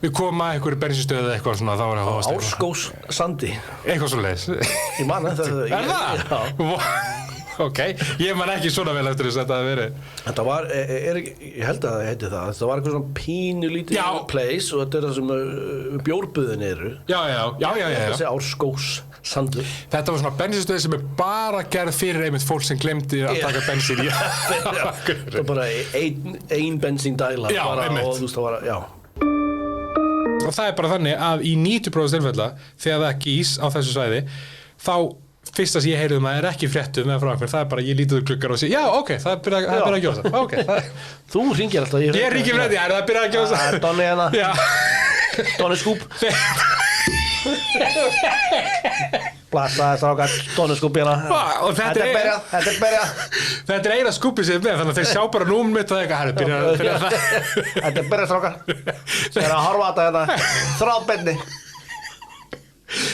Speaker 3: við komum að einhverju bensinstöðu eða eitthvað svona, þá var það... Árskós sandi. Eitthvað svo leiðis. Ég man þetta. Er það? Já. Ok, ég man ekki svona vel eftir þess að þetta hafi verið. Þetta var, ég held að það heiti það, þetta var eitthvað svona pínulítið place og þetta er það sem bjórböðin eru. Já. Þessi Árskós sandur. Þetta var svona bensinstöð sem er bara gerð fyrir einmitt fólk sem glemdi að taka bensín í. Það var bara ein bensíndæla. Já, einmitt. Og þú veist það var, já.
Speaker 2: og það bara þannig að í 90% tilfella þegar það gís á þessu svæði þá fyrsta sem ég heyrði það ekki fréttum eða frá einhver, það bara ég lítið gluggar og sé, já, ok, það er byrjað að gjósa okay,
Speaker 3: Þú hringir alltaf
Speaker 2: Ég hringi frétti, já, það er byrjað að gjósa
Speaker 3: Donni hérna Donni skúp Blasaði strákar Donni skúp hérna
Speaker 2: og
Speaker 3: Þetta er byrjað
Speaker 2: Þetta er eina skúpið sem er með, þannig að þeir sjá bara núm mitt og eitthvað, byrjað það
Speaker 3: Þetta er byrjað strákar Þeir eru að horfa á þetta þráðbeinni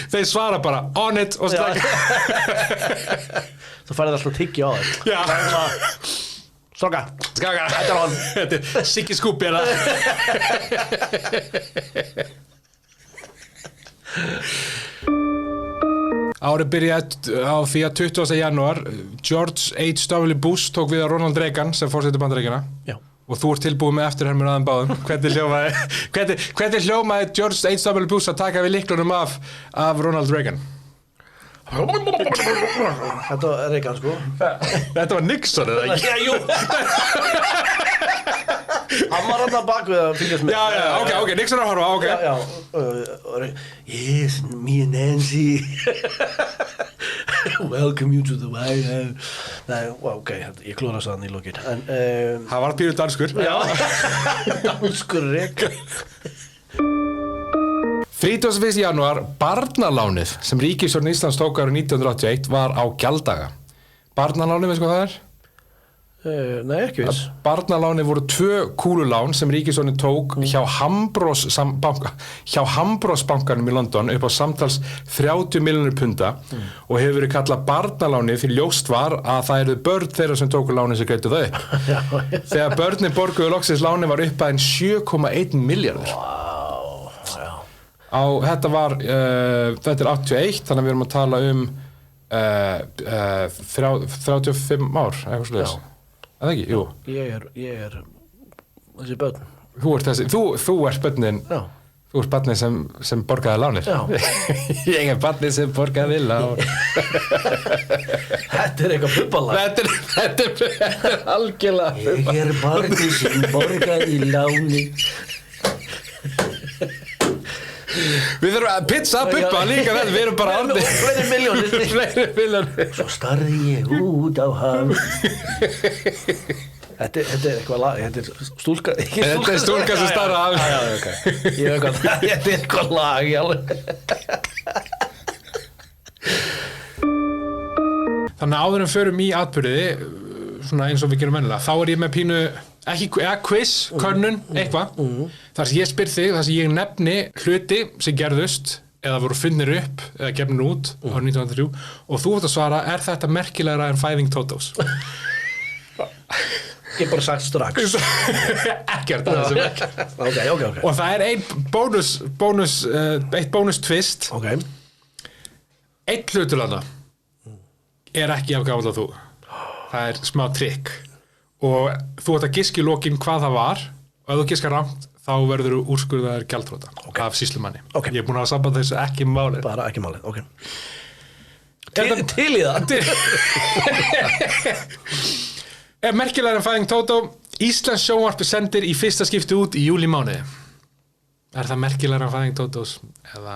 Speaker 2: Þeir svara bara on it og strækja
Speaker 3: Þú færði alltaf tyggja á þetta
Speaker 2: Já
Speaker 3: Stráka
Speaker 2: Þetta er on Þetta er Siggi skúp hérna Árið byrjaði á því að 20. janúar George H.W. Bush tók við að Ronald Reagan sem forseti Bandaríkjanna
Speaker 3: Já
Speaker 2: og þú ert tilbúið með eftirhermur aðeim báðum hvernig hljómaði George H.W. Bush að taka við lyklunum af Ronald Reagan
Speaker 3: Þetta var Reagan sko
Speaker 2: Þetta var Nixon eða ekki?
Speaker 3: Já, jú Hann var alltaf bak við að fylgjast með
Speaker 2: Já, ok, Nixon er að horfa, ok
Speaker 3: Já Yes, me and Nancy Welcome you to the White House Nei, ok, ég klóra sann í lokin
Speaker 2: Það var pínu danskur
Speaker 3: Já, danskur Reagan
Speaker 2: 31. janúar, barnalánið sem ríkisstjórn Íslands tók árið 1981 var á gjalddaga. Barnalánið, veist hvað það er?
Speaker 3: Nei, ekki viss.
Speaker 2: Barnalánið voru 2 kúlulán sem ríkisstjórnin tók hjá Hambros bankanum í London upp á samtals 30 milljónir punda og hefur verið kallað barnalánið því ljóst var að það eru börn þeirra sem tóku lánið sem greiddu þau. Þegar börnin borguðu loksins lánið var upphæðin 7,1 milljarður. Þetta er 81, þannig að við erum að tala um 35 ár, eitthvað svoleiðis. Er það ekki? Jú.
Speaker 3: Ég er þessi börn.
Speaker 2: Þú ert börnin. Já. Þú ert barnið sem borgaði lánir.
Speaker 3: Já.
Speaker 2: Ég er barnið sem borgaði lán.
Speaker 3: Þetta er eitthvað bubbalag.
Speaker 2: Þetta er algjörlega.
Speaker 3: Ég er barnið sem borgaði lánir.
Speaker 2: Við þurfum að pizza Bubba líka vel, við erum bara andi.
Speaker 3: Fleiri milljónir. Svo starði ég út á hann. Þetta er eitthvað lag, þetta er stúlka.
Speaker 2: Þetta er stúlka sem starði af.
Speaker 3: Já, ok. Þetta er eitthvað lag, já.
Speaker 2: Þannig að áður en förum í atburði, svona eins og við gerum venjulega, þá er ég með pínu, quiz, könnun, eitthvað. Þar sem ég spyr þig, þar sem ég nefni hluti sem gerðust, eða voru fundnir upp, eða gefnir út árið 1903, og þú ert að svara, er þetta merkilegra en fæðing Tótós?
Speaker 3: Ég bara sagt strax.
Speaker 2: Ekkert að þessu ekki.
Speaker 3: Ok.
Speaker 2: Og það er eitt bónus twist.
Speaker 3: Ok.
Speaker 2: Einn hlutur þarna er ekki af gamall að þú. Það er smá trikk. Og þú ert að giska í lokin hvað það var, og ef þú giskar rangt, þá verður þú úrskurðaður gjaldþrota af sýslumanni. Ég er búin að hafa samband þessu ekki málið.
Speaker 3: Bara ekki málið, ok. Til í það.
Speaker 2: Er merkilegra en fæðing Tótó, Íslands sjónvarp sendir í fyrsta skipti út í júlímánuði. Er það merkilegra en fæðing Tótós? Eða...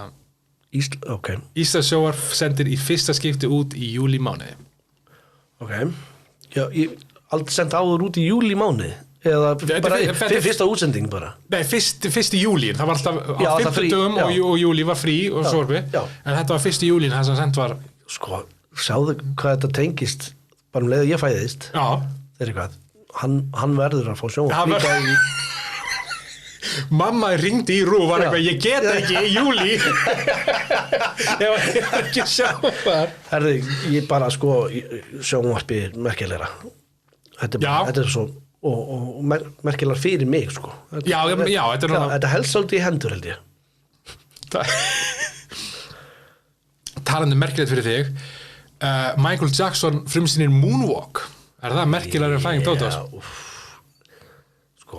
Speaker 3: Ok.
Speaker 2: Íslands sjónvarp sendir í fyrsta skipti út í júlímánuði.
Speaker 3: Ok. Já, ég aldrei senda áður út í júlímánuði. Eða bara fyrsta útsending bara. Nei,
Speaker 2: fyrsti júlín. Það var alltaf á 50 dögum og júlí var frí og sjónvarpi. En þetta var fyrsti júlín, það sem sendt var...
Speaker 3: Sko, sjáðu hvað þetta tengist bara leið að ég fæðist.
Speaker 2: Já.
Speaker 3: Það er eitthvað. Hann verður að fá sjónvarp líka í...
Speaker 2: Mamma ringdi í RÚV var eitthvað, ég get ekki í júlí. Ég var ekki sjónvarp.
Speaker 3: Herði, ég bara sko sjónvarpi merkilegra. Þetta er svo og merkilegra fyrir mig sko. Þetta helst svolítið í hendur held ég.
Speaker 2: Talandi merkilegt fyrir þig, Michael Jackson frumsýnir Moonwalk. Er það merkilegra en fæðing Tótós?
Speaker 3: Sko,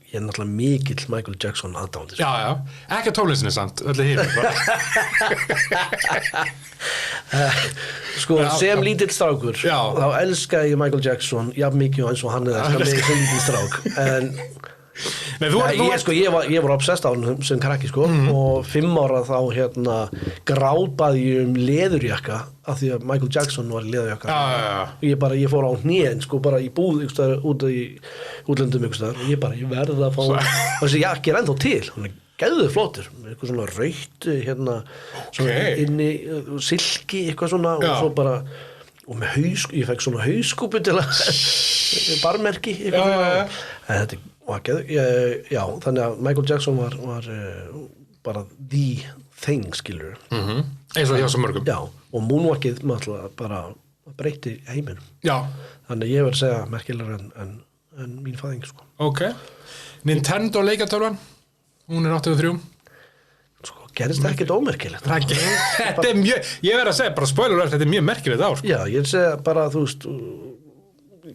Speaker 3: ég er náttúrulega mikill Michael Jackson aðdáandi.
Speaker 2: Já, ekki að tónlistinni samt, öllu hínu.
Speaker 3: Sko, sem lítill strákur, þá elska ég Michael Jackson jafn mikið eins og hann elskar mig sem lítill strák. En
Speaker 2: Nei,
Speaker 3: ég var obsessed á hann sem krakki sko og 5 ára þá grátbaði ég leðurjakka af því að Michael Jackson var í leðurjakka ég fór á hnén sko bara í búð út í útlöndum og ég verði að fá þessi jakki ennþá til, hann geðuð flottur með eitthvað svona rautt svona inni silki eitthvað svona og svo bara og með ég fekk svona hauskúpu til að barmerki eitthvað en þetta þannig að Michael Jackson var bara the thing, skilur
Speaker 2: eins og hjá svo mörgum
Speaker 3: og moonwalkið bara breytti heiminum þannig að ég verð að segja merkilegur en mín fæðing sko.
Speaker 2: Nintendo leikjatölvan hún 83
Speaker 3: sko, gerist það ekkert ómerkilegt
Speaker 2: þetta mjög, ég verð að segja bara spoiler þetta mjög merkilegt ár sko.
Speaker 3: Já, ég segja bara, þú veist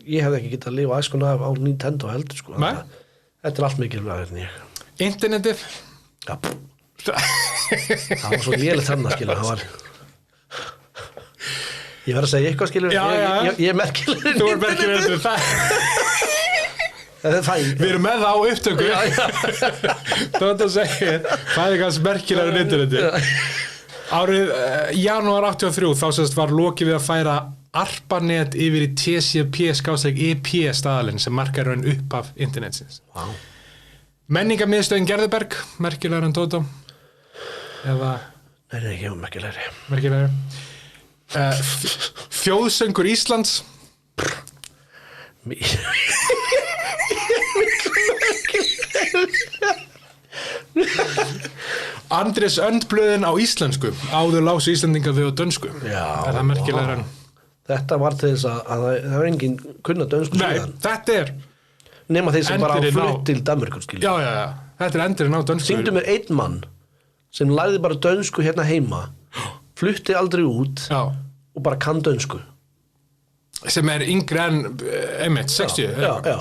Speaker 3: ég hefði ekki getað að lifa æskuna á Nintendo heldur sko. Þetta allt mikilvægt en ég
Speaker 2: Internetið
Speaker 3: það var svo lélegt þarna skilur ég verð að segja eitthvað skilur ég er merkilegur
Speaker 2: þú er merkilegur við erum með það á upptöku það að segja það kannski merkilegur Internetið árið janúar 83 þá sérst var lokið við að færa ARPANET yfir í TCP/EP staðalinn sem markar raun upp af internetsins. Menningarmiðstöðin Gerðuberg, merkilegur en Tótó? Eða...
Speaker 3: Nei, ekki merkilegri.
Speaker 2: Merkilegri. Þjóðsöngur Íslands? Andrés Öndblöðin á íslensku, áður lásu Íslendingar þau á dönsku.
Speaker 3: Já.
Speaker 2: Er það merkilegur en...
Speaker 3: Þetta var til þess að það var engin kunna dönsku síðan.
Speaker 2: Nei, þetta
Speaker 3: nema þeir sem bara flutt til Danmörkur skilja.
Speaker 2: Já, þetta endurinn á dönsku.
Speaker 3: Syngdu mér einn mann sem lærði bara dönsku hérna heima, flutti aldrei út og bara kann dönsku.
Speaker 2: Sem yngri en, einmitt, 60,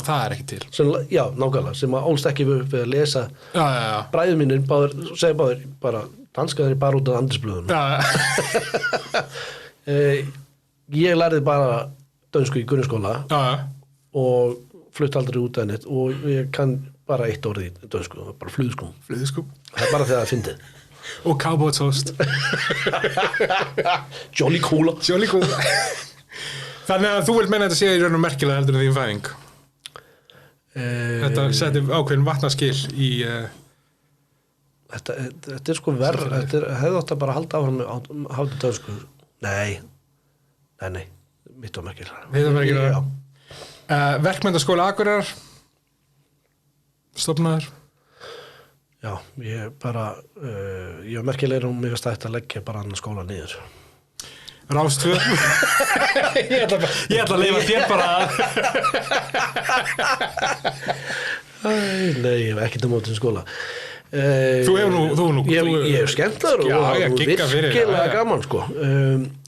Speaker 2: það ekki til.
Speaker 3: Já, nákvæmlega, sem ólst ekki upp við að lesa. Bræður mínir segja báður, bara danska þeir bara út af Andrésblöðunum. Ég lærði bara dönsku í grunnskóla og flutt aldrei út ennett og ég kann bara eitt orð í dönsku, bara flugskúm. Það er bara þegar það fyndið.
Speaker 2: Og cowboytoast.
Speaker 3: Jolly Cola.
Speaker 2: Þannig að þú vilt meina að þetta sé í raun og merkilega heldur en þín fæðing. Þetta seti ákveðin vatnaskil í...
Speaker 3: Þetta sko verð, hefði átt að bara halda áfram með hálfðu dönsku. Nei, mitt og merkilega.
Speaker 2: Verkmenntaskóla Akureyrar stofnaður.
Speaker 3: Já, ég var merkilegur og mjög stætt að leggja bara annan skóla niður.
Speaker 2: Rás 2 ég ætla að leifa þér bara
Speaker 3: Nei, ég hef ekkert mótið skóla.
Speaker 2: Þú hefur nú
Speaker 3: ég hef skemmtlar og virkilega gaman sko.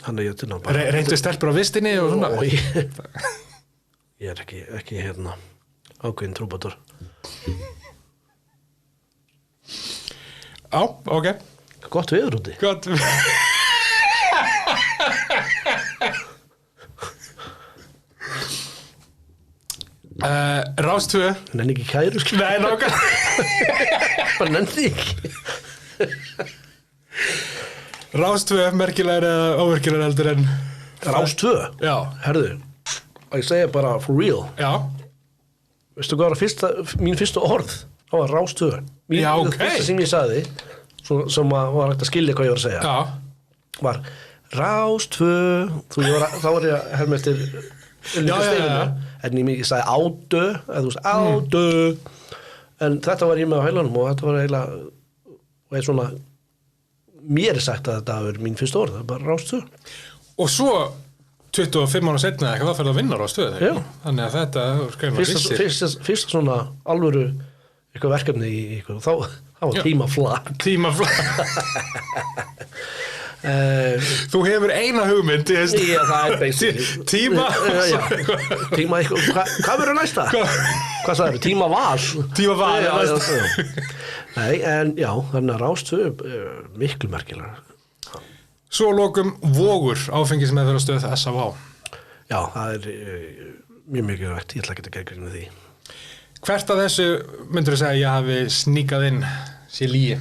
Speaker 3: Þannig ég til ná bara
Speaker 2: reyndu stelpur á vistinni og svona
Speaker 3: ég er ekki hérna ákveðin trúbátor.
Speaker 2: Ok.
Speaker 3: Gott veður úti.
Speaker 2: Gott Rás 2
Speaker 3: Nenni ekki kæru skil.
Speaker 2: Nei, nákvæmlega
Speaker 3: bara nenni ekki.
Speaker 2: Rás 2 merkilegur eða ómerkilegur heldur en
Speaker 3: Rás 2?
Speaker 2: Já.
Speaker 3: Herðu, ég segja bara for real.
Speaker 2: Já.
Speaker 3: Veistu hvað var mín fyrsta orð? Það var Rás 2.
Speaker 2: Já, ok.
Speaker 3: Fyrsta sem ég sagði sem var hægt að skilja hvað ég var að segja var Rás 2. Þá var ég að herma eftir en ég sagði ádö eða þú veist ádö en þetta var ég með á heilanum og þetta var eiginlega og ég svona mér er sagt að þetta var mín fyrsta orð, það var bara Rás 2.
Speaker 2: Og svo 25 ára setna eitthvað fyrir að vinna Rás 2 þannig að þetta
Speaker 3: fyrsta svona alvöru eitthvað verkefni í eitthvað þá var tímaflag
Speaker 2: Þú hefur eina hugmynd
Speaker 3: Já, það er basically
Speaker 2: Tíma
Speaker 3: Hvað verður næsta? Hvað sagður? Tímaval Nei, en já, þannig að Rás 2 miklu merkilega.
Speaker 2: Svo lokum Vogur áfengismeðferðarstöð SAV.
Speaker 3: Já, það er mjög mikilvægt, ég ætla ekki að gegna því.
Speaker 2: Hvert af þessu myndur þú segja að ég hafi sníkað inn sér lígi?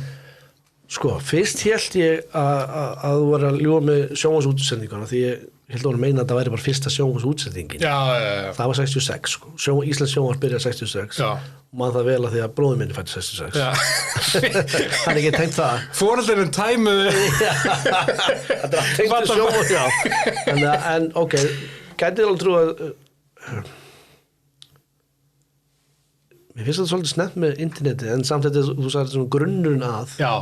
Speaker 3: Sko, fyrst hélt ég að þú var að ljúga með sjónvarsútsendinguna því ég held að meina að það væri bara fyrsta sjónvarsútsendingin.
Speaker 2: Já.
Speaker 3: Það var 66, sko. Íslands sjónvars byrjaði 66.
Speaker 2: Já.
Speaker 3: Man það vel að því að bróðir minni fætti 66.
Speaker 2: Já.
Speaker 3: Það er ekki tengt það.
Speaker 2: Foreldrunum tæmuðu.
Speaker 3: Þetta er tengt sjónvars, já. En ok, gætið alveg trú að mér finnst þetta svolítið snett með interneti en samt þetta þú sagði svona grunnurinn að.
Speaker 2: Já.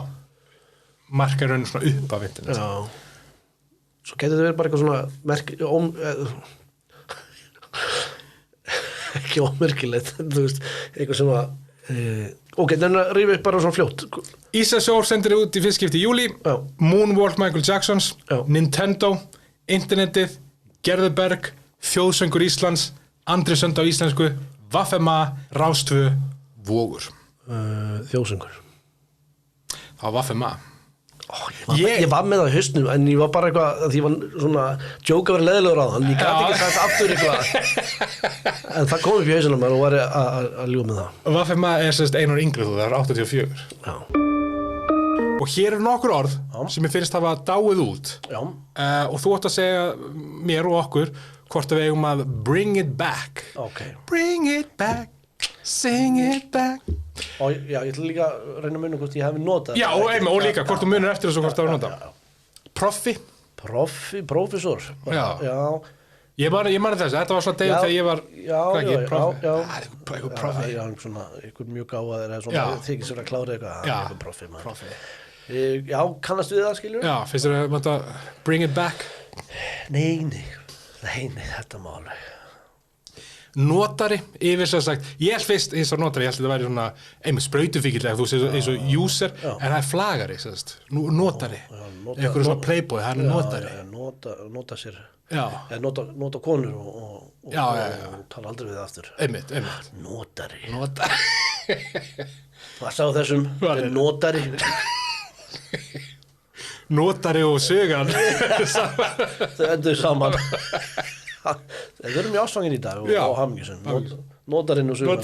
Speaker 2: Markarinn svona upp af interneti.
Speaker 3: Já. Svo getur þetta verið bara eitthvað svona ekki ómerkilegt, þú veist, eitthvað sem að ok, þannig að rífa upp bara svona fljótt.
Speaker 2: Ísasjór sendir út í fyrst skipti í júlí.
Speaker 3: Já.
Speaker 2: Moonwalk Michael Jacksons.
Speaker 3: Já.
Speaker 2: Nintendo, internetið, Gerðuberg, Þjóðsöngur Íslands, Andri Sönd á íslensku, Vaffema, Rástvö, Vogur.
Speaker 3: Þjóðsöngur.
Speaker 2: Það var Vaffema.
Speaker 3: Ég var með það í haustnum en ég var bara eitthvað því ég var svona djóka verið leðilegur á þann ég gæti ekki sagt aftur eitthvað en það kom upp í hausinu mér og var að ljúga með það.
Speaker 2: Vaffema er sérst einar yngri þú, það er 84.
Speaker 3: Já.
Speaker 2: Og hér eru nokkur orð sem ég finnst hafa dáið út.
Speaker 3: Já.
Speaker 2: Og þú átt að segja mér og okkur hvort við eigum að bring it back.
Speaker 3: Ok.
Speaker 2: Bring it back, sing it back.
Speaker 3: Og já, ég ætla líka að reyna að munna hvort ég hef notað.
Speaker 2: Já, og líka hvort þú munir eftir þessu hvort það var notað. Proffi.
Speaker 3: Prófessor.
Speaker 2: Já. Ég mani þess, þetta var svona degum þegar ég var proffi. Eitthvað proffi.
Speaker 3: Já, svona, eitthvað mjög gáðaður eða svona þykir sér að klára eitthvað. Já, proffi. Já, kannast við það, skiljum?
Speaker 2: Já, finnst þér að maður bring it back?
Speaker 3: Nei, þetta má alveg.
Speaker 2: Notari, yfir svo sagt ég held fyrst eins og notari, ég held að þetta væri svona einmitt sprautufíkillega, þú sér eins og user en það er flagari, sérst notari, eitthvað svona playboy það er notari
Speaker 3: nota sér,
Speaker 2: nota
Speaker 3: konur og tala aldrei við það aftur
Speaker 2: einmitt
Speaker 3: notari hvað sá þessum, notari
Speaker 2: notari og sögan
Speaker 3: þau endur saman við erum í ásvangin í dag og hamngisum notarinn og sugan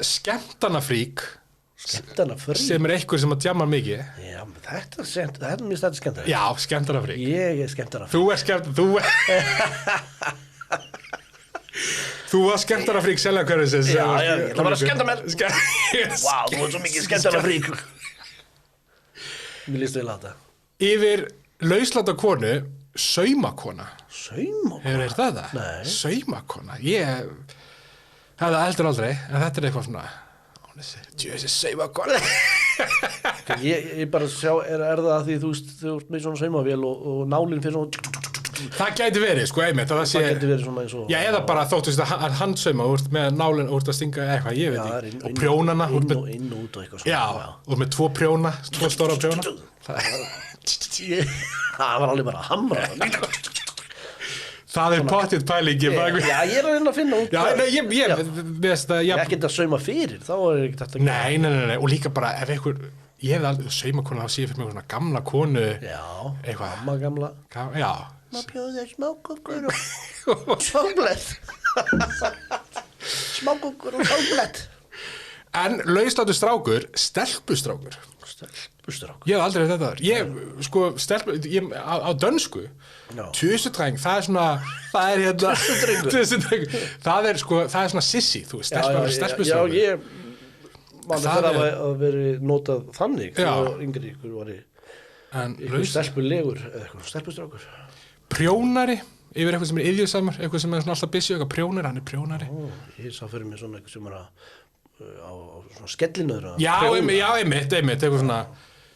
Speaker 2: skemmtanafrík
Speaker 3: sem
Speaker 2: er eitthvað sem að djamma mikið
Speaker 3: já, þetta er mjög stætt skemmtanafrík
Speaker 2: já, skemmtanafrík
Speaker 3: ég er skemmtanafrík
Speaker 2: þú er þú var skemmtanafrík selja hverjusins
Speaker 3: já, ég ætla bara að skemmta mér vá, þú er svo mikið skemmtanafrík mér líst vel á þetta
Speaker 2: yfir lausláta konu saumakona. Hefur þér það?
Speaker 3: Nei.
Speaker 2: Saumakona. Ég hefði það heldur aldrei, en þetta er eitthvað svona djöðsir saumakona.
Speaker 3: Ég bara sjá, er það að því þú ert með svona saumavél og nálinn fyrir svona
Speaker 2: það gæti verið, sko, einmitt það
Speaker 3: gæti verið svona eins og
Speaker 2: já, eða bara þóttist að handsauma úr með nálinn úr að stinga eitthvað, ég veit ekki og prjónana
Speaker 3: inn og út og eitthvað
Speaker 2: já, úr með tvo stóra prjóna
Speaker 3: það var alveg bara að hamra
Speaker 2: það er pottitt pælingi
Speaker 3: já, ég er að reyna að finna út
Speaker 2: ég veist að
Speaker 3: ekki þetta sauma fyrir, þá er ekki þetta
Speaker 2: nei, og líka bara ef einhver ég hefði aldrei saumakona þá sé ég fyrir mig svona gamla konu
Speaker 3: já, gamla
Speaker 2: já
Speaker 3: maður bjóði smákökur og sólblett smákökur og sólblett
Speaker 2: en lauslátur strákur, stelpustrákur ég hef aldrei þetta á dönsku tusudreng, það er svona það er tusudreng það er svona sissi, þú veist stelpustrákur
Speaker 3: já, ég maður það að veri notað þannig þegar yngri ykkur var ykkur stelpulegur eða eitthvað stelpustrákur
Speaker 2: prjónari yfir eitthvað sem er iðjusamur, eitthvað sem er svona alltaf busy eitthvað prjónari, hann er prjónari
Speaker 3: ég sá fyrir mig svona eitthvað sem er á svona skellinöður
Speaker 2: já, einmitt, eitthvað svona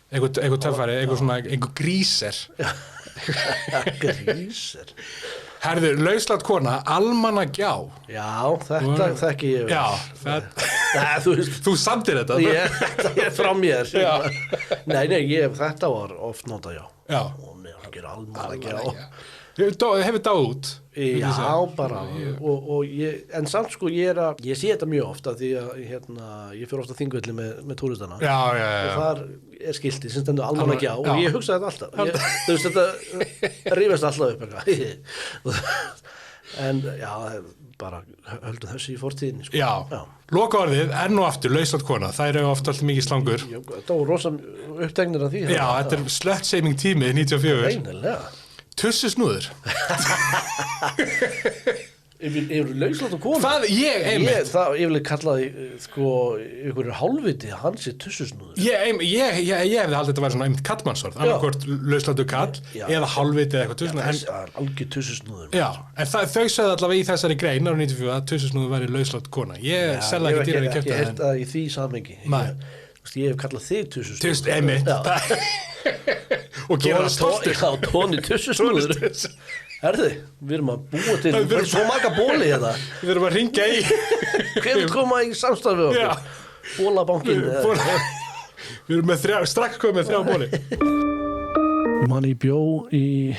Speaker 2: eitthvað töffari, eitthvað svona eitthvað gríser
Speaker 3: gríser
Speaker 2: herðu, lauslátt kona, almannagjá
Speaker 3: já, þetta þekki ég
Speaker 2: þú samtir þetta
Speaker 3: þetta er frá mér nei, þetta var oft notað já og mér gera almannagjá
Speaker 2: hefur dáð út
Speaker 3: já, bara og ég, en samt sko ég sé þetta mjög ofta því að ég fyrir ofta þingvelli með túristana
Speaker 2: og
Speaker 3: þar er skilti sem stendur almannagjá og ég hugsa þetta alltaf þú veist þetta rífast alltaf upp En já, bara höldum þessu í fortíðinni sko.
Speaker 2: Já. Loka orðið, enn og aftur, lauslátt kona. Það eru ofta alltaf mikið slangur.
Speaker 3: Já, það var rosa upptegnir af því.
Speaker 2: Já, þetta er slut-shaming tími 94.
Speaker 3: Einilega.
Speaker 2: Tussusnúður.
Speaker 3: Yfir lauslátt og kona.
Speaker 2: Það, einmitt.
Speaker 3: Ég vil kallaði, sko, ykkur hálfviti, hans tussusnúður.
Speaker 2: Ég hefði haldið þetta að vera svona einmitt kallmannsorð, annarkvort lausláttur kall eða hálfviti eða eitthvað tussusnúður.
Speaker 3: Það er algjör tussusnúður.
Speaker 2: Já, en þau sögðu allavega í þessari grein árið 94 að tussusnúður væri lauslátt kona. Ég selða ekki dýrar í kjöpta.
Speaker 3: Ég held að í því samhengi. Ég hef kallað þig tussusnúður.
Speaker 2: Einmitt. Og gera það stoltur.
Speaker 3: Já, Tóni tussusnúður. Herði, við erum að búa til svo marga bóli þetta.
Speaker 2: Við erum að ringja í.
Speaker 3: Hver vil koma í samstarfi okkur? Bólabankin.
Speaker 2: Við erum með strax komið með 3 bóli.
Speaker 3: Ég man ég bjó í,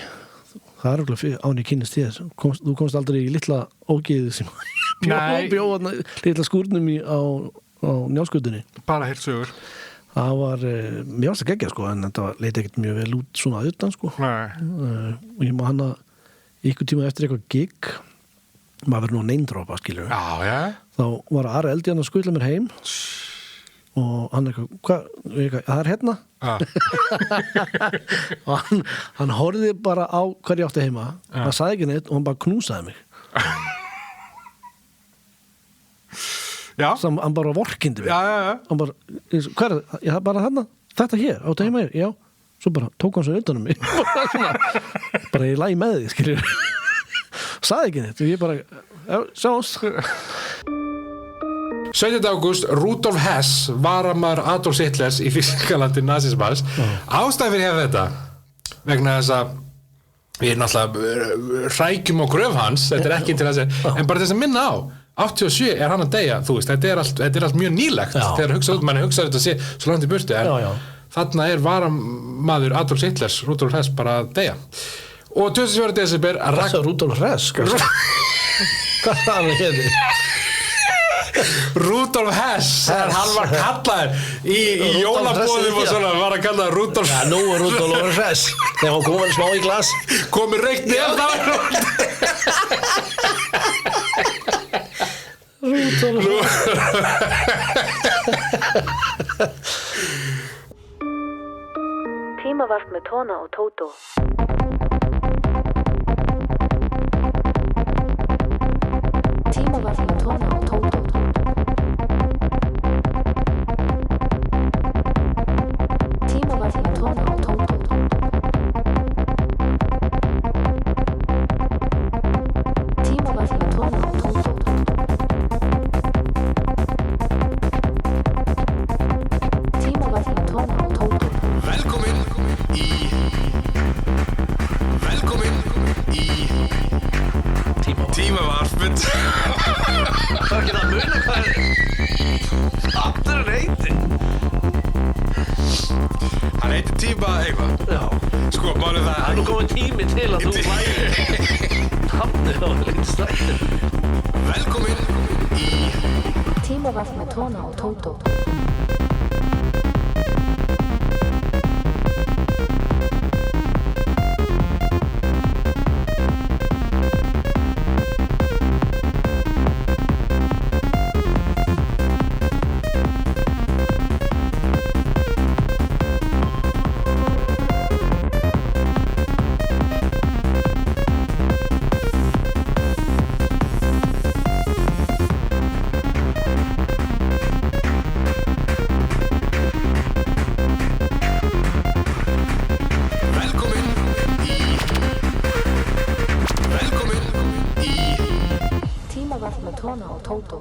Speaker 3: það er alveg fyrir án ég kynnist þér. Þú komst aldrei í litla ógeðið sem bjó litla skúrnum á Njálsgötunni.
Speaker 2: Bara heilt sögur.
Speaker 3: Það var, mér varst að gegja sko, en þetta leiti ekkert mjög vel út svona utan sko. Og ég man hana ykkur tíma eftir eitthvað gig, maður verður nú að neindrópa, skilur.
Speaker 2: Já.
Speaker 3: Þá var Ari Eldjárn að skutla mér heim og hann eitthvað, það er hérna. Og hann horfði bara á hvað ég átti heima, hann sagði ekki neitt og hann bara knúsaði mig.
Speaker 2: Já.
Speaker 3: Hann bara vorkindi mig.
Speaker 2: Já.
Speaker 3: Hann bara, hvað er það? Já, bara þarna, þetta hér, áttu heima hér, já. Svo bara tók hann svo utan um mig. Bara ég lægi með því, skiljur. Saði ekki neitt og ég bara, já, sjáumst.
Speaker 2: 17. ágúst, Rudolf Hess, varamaður Adolf Hitlers í Þýskalandi nasismans. Ástæðan fyrir hefði þetta, vegna þess að við náttúrulega hrækjum á gröf hans, þetta er ekki til að segja, en bara þess að minna á, 87 er hann að deyja, þú veist, þetta er allt mjög nýlegt þegar manni hugsaður þetta sé svo langt í burtu, en þarna er varamaður Adolf Hitlers, Rudolf Hess, bara að deyja. Og 24. desember
Speaker 3: Hvað er Rudolf Hess? Hvað er hann að hefði?
Speaker 2: Rudolf Hess, hann var kallaður í jólabóðum og svona, var að kallaður Rudolf.
Speaker 3: Já, nú er Rudolf Hess þegar hann komið smá í glas
Speaker 2: komið reykt nefn á
Speaker 3: Rudolf
Speaker 1: Tímavarp með Tóna og Tótó. Tímavarp með Tóna og Tótó. Tímavarp með Tóna og Tótó. Tímavarp með Tóna og Tótó. Tímavarp með Tóna og Tótó.
Speaker 2: Velkomin í Tímavarpið.
Speaker 3: Það er ekki að muna hvað er aftur heiti.
Speaker 2: Hann heitir Tíma eitthvað.
Speaker 3: Já.
Speaker 2: Sko, málið það
Speaker 3: Það er nú komið tími til að þú lægir nafnið á lítið stættir.
Speaker 2: Velkomin í
Speaker 1: Tímavarp með Tóna og Tótó. Tímavarp með Tóna og Tótó.